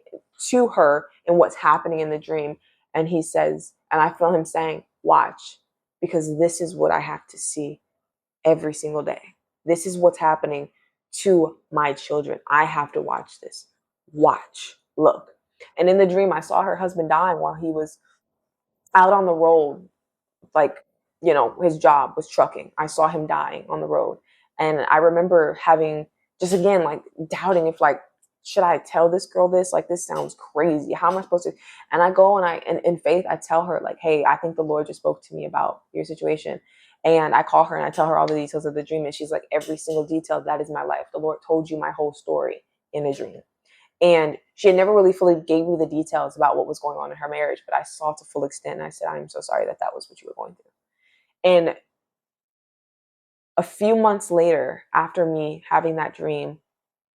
to her and what's happening in the dream. And he says, and I feel him saying, watch, because this is what I have to see every single day. This is what's happening to my children. I have to watch this. Watch, look. And in the dream, I saw her husband dying while he was out on the road. His job was trucking. I saw him dying on the road. And I remember having just, again, doubting if should I tell this girl this? This sounds crazy. How am I supposed to? And I go and in faith, I tell her hey, I think the Lord just spoke to me about your situation. And I call her and I tell her all the details of the dream. And she's like, every single detail, that is my life. The Lord told you my whole story in a dream. And she had never really fully gave me the details about what was going on in her marriage, but I saw to full extent. And I said, I'm so sorry that was what you were going through. And a few months later, after me having that dream,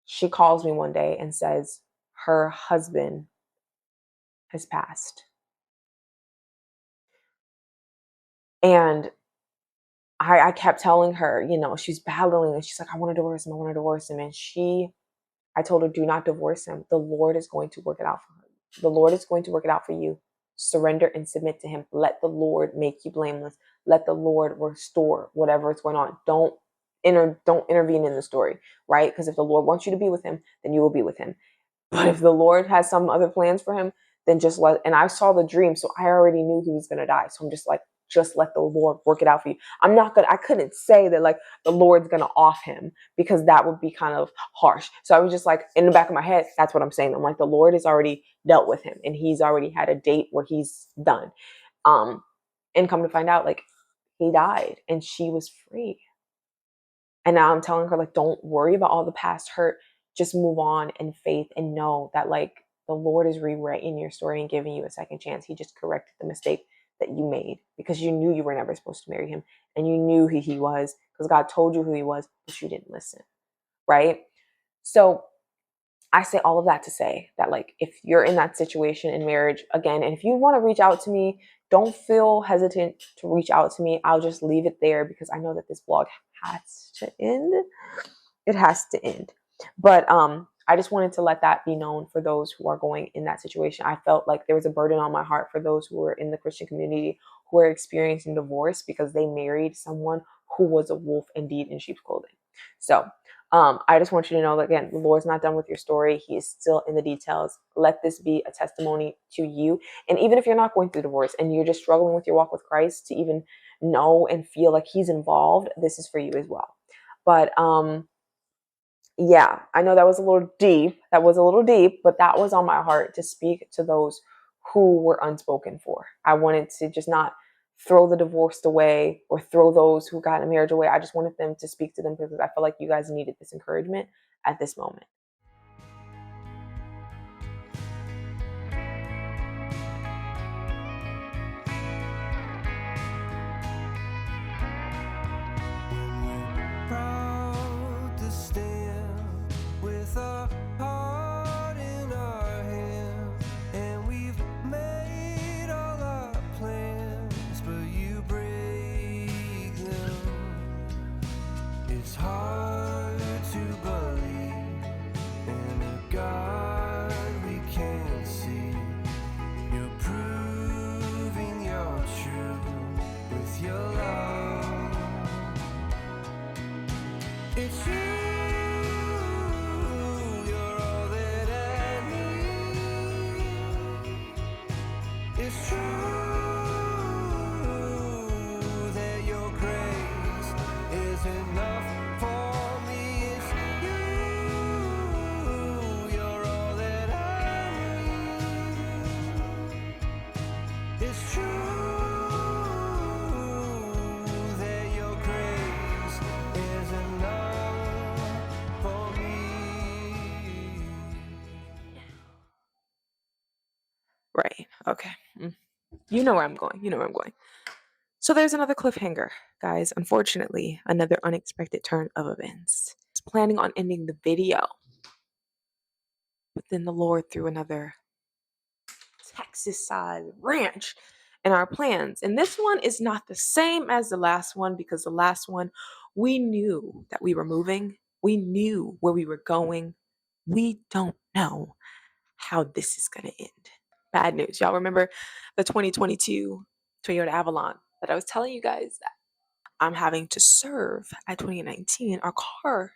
she calls me one day and says her husband has passed. And I kept telling her, she's battling, and she's like, I want to divorce him. I want to divorce him. And I told her, do not divorce him. The Lord is going to work it out for her. The Lord is going to work it out for you. Surrender and submit to him. Let the Lord make you blameless. Let the Lord restore whatever is going on. Don't intervene in the story, right? Because if the Lord wants you to be with him, then you will be with him. But if the Lord has some other plans for him, then just and I saw the dream, so I already knew he was going to die. So I'm just just let the Lord work it out for you. I couldn't say that like the Lord's gonna off him, because that would be kind of harsh. So I was just like, in the back of my head, that's what I'm saying. I'm like, the Lord has already dealt with him, and he's already had a date where he's done. And come to find out, like, he died and she was free. And now I'm telling her, like, don't worry about all the past hurt. Just move on in faith and know that, like, the Lord is rewriting your story and giving you a second chance. He just corrected the mistake that you made, because you knew you were never supposed to marry him, and you knew who he was because God told you who he was, but you didn't listen. Right? So I say all of that to say that, like, if you're in that situation in marriage again, and if you want to reach out to me, don't feel hesitant to reach out to me. I'll just leave it there because I know that this vlog has to end. It has to end. But I just wanted to let that be known for those who are going in that situation. I felt like there was a burden on my heart for those who were in the Christian community who are experiencing divorce because they married someone who was a wolf indeed in sheep's clothing. So I just want you to know that, again, the Lord's not done with your story. He is still in the details. Let this be a testimony to you. And even if you're not going through divorce and you're just struggling with your walk with Christ, to even know and feel like he's involved, this is for you as well. But yeah, I know that was a little deep. But that was on my heart to speak to those who were unspoken for. I wanted to just not throw the divorced away or throw those who got a marriage away. I just wanted them to speak to them because I feel like you guys needed this encouragement at this moment. Proud to stand with a heart in our hand, and we've made all our plans, but you break them. It's hard to believe in a God we can't see. You're proving you're true with your love. It's you, you're all that I need. It's true that your grace is enough for me. It's you, you're all that I need. It's true that your grace is enough for me. Right. Okay. You know where I'm going. So there's another cliffhanger, guys. Unfortunately, another unexpected turn of events. I was planning on ending the video, but then the Lord threw another Texas-sized ranch in our plans. And this one is not the same as the last one, because the last one, we knew that we were moving. We knew where we were going. We don't know how this is going to end. Bad news. Y'all remember the 2022 Toyota Avalon that I was telling you guys that I'm having to serve at 2019? Our car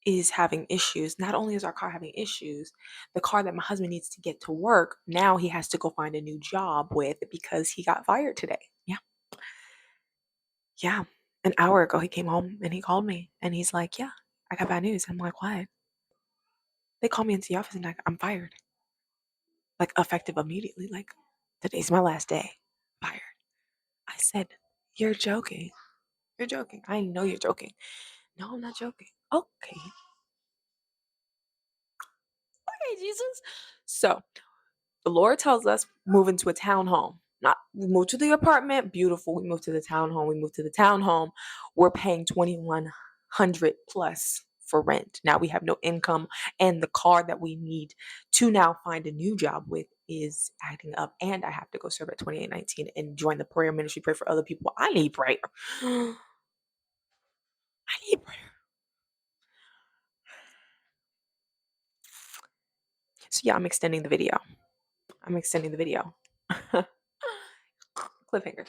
is having issues. Not only is our car having issues, the car that my husband needs to get to work, now he has to go find a new job with because he got fired today. Yeah. An hour ago, he came home and he called me and he's like, yeah, I got bad news. I'm like, what? They called me into the office and I'm fired. Like, effective immediately. Like, today's my last day. Fired. I said, you're joking. You're joking. I know you're joking. No, I'm not joking. Okay. Okay, Jesus. So the Lord tells us move into a townhome. Not we move to the apartment, beautiful. We move to the townhome. We're paying $2,100 plus for rent. Now we have no income, and the car that we need to now find a new job with is acting up. And I have to go serve at 2819 and join the prayer ministry, pray for other people. I need prayer. I need prayer. So yeah, I'm extending the video. Cliffhanger.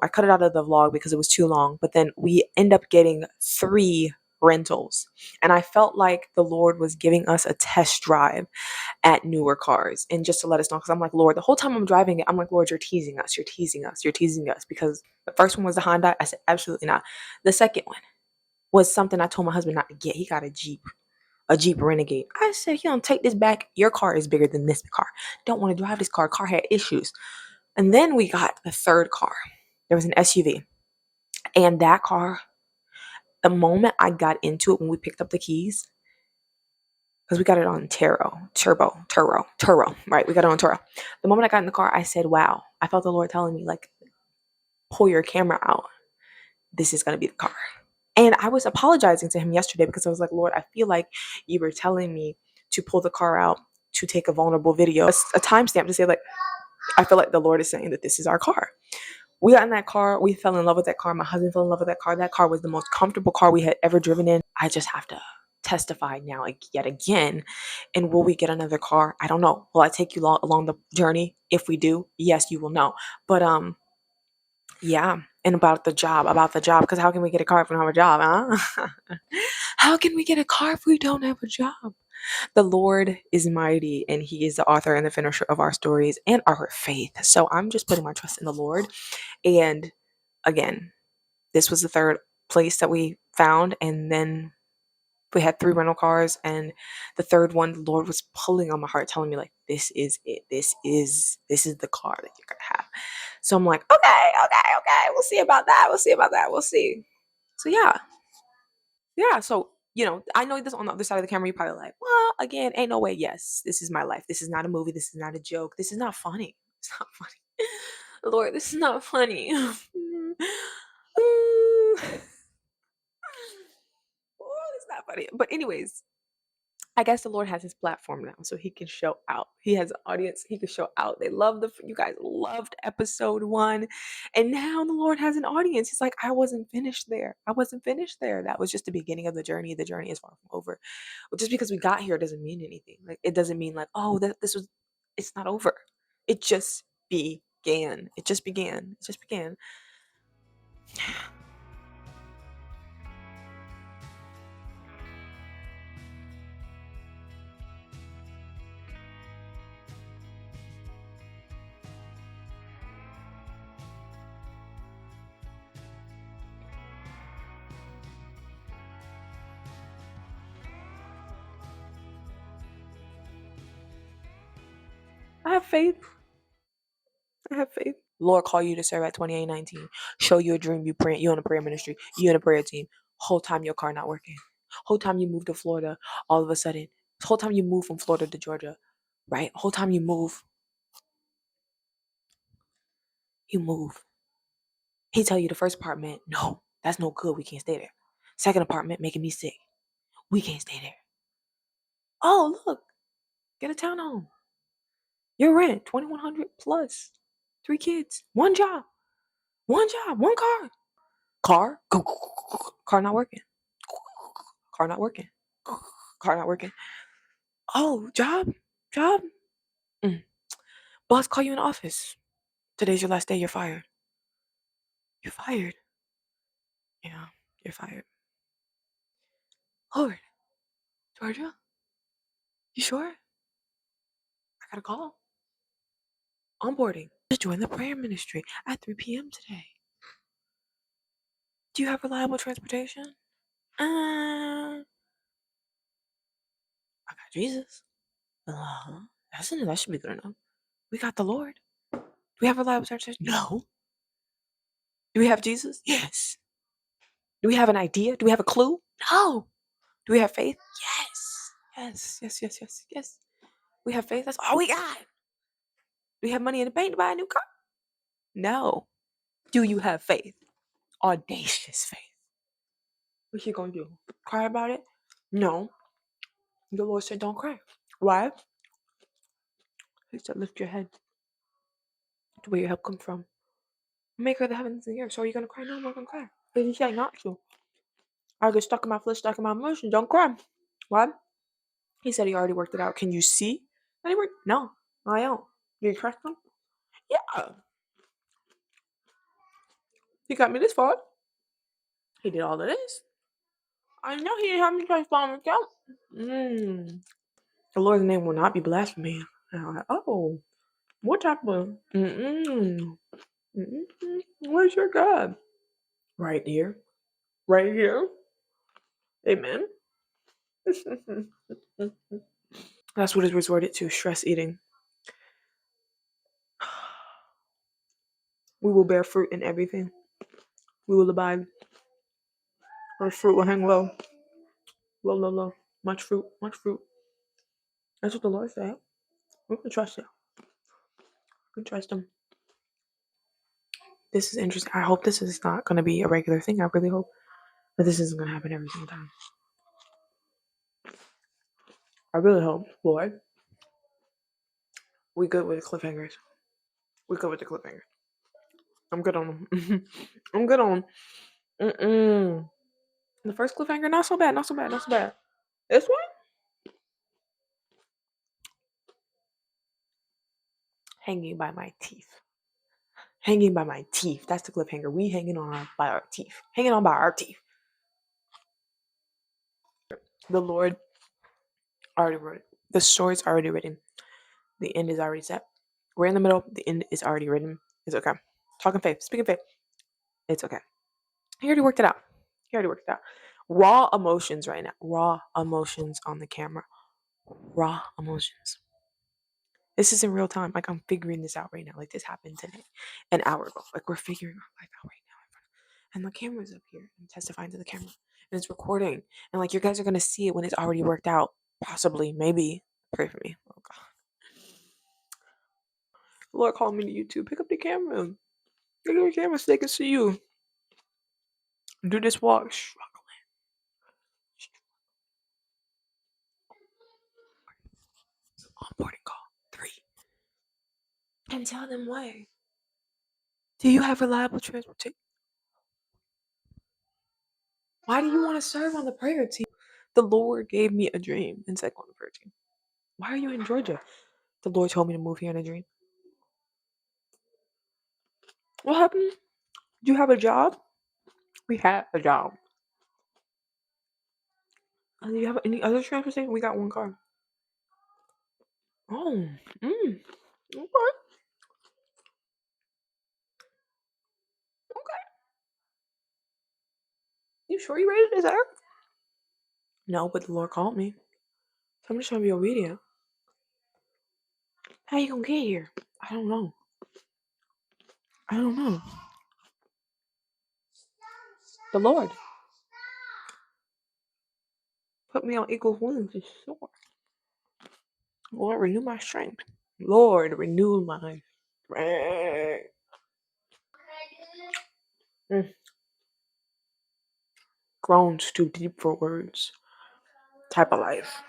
I cut it out of the vlog because it was too long, but then we end up getting 3 rentals. And I felt like the Lord was giving us a test drive at newer cars. And just to let us know, because I'm like, Lord, the whole time I'm driving it, I'm like, Lord, you're teasing us. You're teasing us. You're teasing us. Because the first one was the Honda. I said, absolutely not. The second one was something I told my husband not to get. He got a Jeep Renegade. I said, you don't take this back. Your car is bigger than this car. Don't want to drive this car. Car had issues. And then we got the third car. There was an SUV. And that car, the moment I got into it, when we picked up the keys, because we got it on Turo, right? We got it on Turo. The moment I got in the car, I said, wow, I felt the Lord telling me, like, pull your camera out. This is going to be the car. And I was apologizing to him yesterday because I was like, Lord, I feel like you were telling me to pull the car out to take a vulnerable video, a timestamp to say, like, I feel like the Lord is saying that this is our car. We got in that car. We fell in love with that car. My husband fell in love with that car. That car was the most comfortable car we had ever driven in. I just have to testify now yet again. And will we get another car? I don't know. Will I take you along the journey? If we do, yes, you will know. But yeah. And about the job, because how can we get a car if we don't have a job, huh? How can we get a car if we don't have a job? The Lord is mighty, and He is the author and the finisher of our stories and our faith. So I'm just putting my trust in the Lord. And again, this was the third place that we found, and then we had 3 rental cars, and the third one, the Lord was pulling on my heart, telling me, like, this is it. This is the car that you're gonna have. So I'm like, okay. We'll see about that. We'll see. So yeah. So I know this on the other side of the camera. You're probably like, well, again, ain't no way. Yes, this is my life. This is not a movie. This is not a joke. This is not funny. It's not funny. Lord, this is not funny. It's not funny. But anyways, I guess the Lord has His platform now, so He can show out. He has an audience. He can show out. You guys loved episode 1, and now the Lord has an audience. He's like, I wasn't finished there. That was just the beginning of the journey. The journey is far from over. But just because we got here doesn't mean anything. Like, it doesn't mean like, oh, it's not over. It just began. It just began. I have faith. Lord call you to serve at 2819. Show you a dream. You on a prayer ministry. You in a prayer team. Whole time your car not working. Whole time you move to Florida. All of a sudden. Whole time you move from Florida to Georgia. Right? Whole time you move. He tell you the first apartment, no, that's no good. We can't stay there. Second apartment, making me sick. We can't stay there. Oh, look. Get a townhome. Your rent, 2100 plus. 3 kids. One job. One car. Car not working. Car not working. Car not working. Oh, job. Boss call you in the office. Today's your last day. You're fired. Yeah, you're fired. Lord, Georgia, you sure? I got a call. Onboarding. Just join the prayer ministry at 3 p.m. today. Do you have reliable transportation? I got Jesus. That should be good enough. We got the Lord. Do we have reliable transportation? No. Do we have Jesus? Yes. Do we have an idea? Do we have a clue? No. Do we have faith? Yes. We have faith. That's all we got. Do we have money in the bank to buy a new car? No. Do you have faith? Audacious faith. What's she gonna do? Cry about it? No. The Lord said, don't cry. Why? He said, lift your head to where your help comes from. Make her the heavens and the earth. So are you gonna cry? No, I'm not gonna cry. But he said not to. I get stuck in my flesh, stuck in my emotions. Don't cry. Why? He said he already worked it out. Can you see that he worked? No, I don't. Do you trust him? Yeah. He got me this far. He did all of this. I know he didn't have me try spelling it out. The Lord's name will not be blasphemy. And I'm like, oh, what type of where's your God? Right here. Right here. Amen. That's what is resorted to, stress eating. We will bear fruit in everything. We will abide. Our fruit will hang low. Low, low, low. Much fruit, much fruit. That's what the Lord said. We can trust Him. We can trust Him. This is interesting. I hope this is not going to be a regular thing. I really hope that this isn't going to happen every single time. I really hope, Lord. We good with cliffhangers. We good with the cliffhangers. I'm good on them. I'm good on them. The first cliffhanger, not so bad, not so bad, not so bad. This one? Hanging by my teeth. Hanging by my teeth. That's the cliffhanger. We hanging on by our teeth. Hanging on by our teeth. The Lord already wrote it. The story's already written. The end is already set. We're in the middle. The end is already written. It's okay. Talking faith. Speaking faith. It's okay. He already worked it out. He already worked it out. Raw emotions right now. Raw emotions on the camera. Raw emotions. This is in real time. Like, I'm figuring this out right now. Like, this happened today, an hour ago. Like, we're figuring our life out right now. And the camera's up here. I'm testifying to the camera. And it's recording. And, like, you guys are going to see it when it's already worked out. Possibly. Maybe. Pray for me. Oh, God. The Lord called me to YouTube. Pick up the camera. Pick up the camera so they can see you. Do this walk. Onboarding call 3. And tell them why. Do you have reliable transportation? Why do you want to serve on the prayer team? The Lord gave me a dream and said, go on the prayer team. Why are you in Georgia? The Lord told me to move here in a dream. What happened? Do you have a job? We had a job. Do you have any other transportation? We got one car. Oh, okay. Okay. You sure you ready to serve? No, but the Lord called me. So I'm just trying to be obedient. How you gonna get here? I don't know. I don't know. The Lord put me on equal wings to soar. Lord, renew my strength. Lord, renew my strength. Groans too deep for words. Type of life.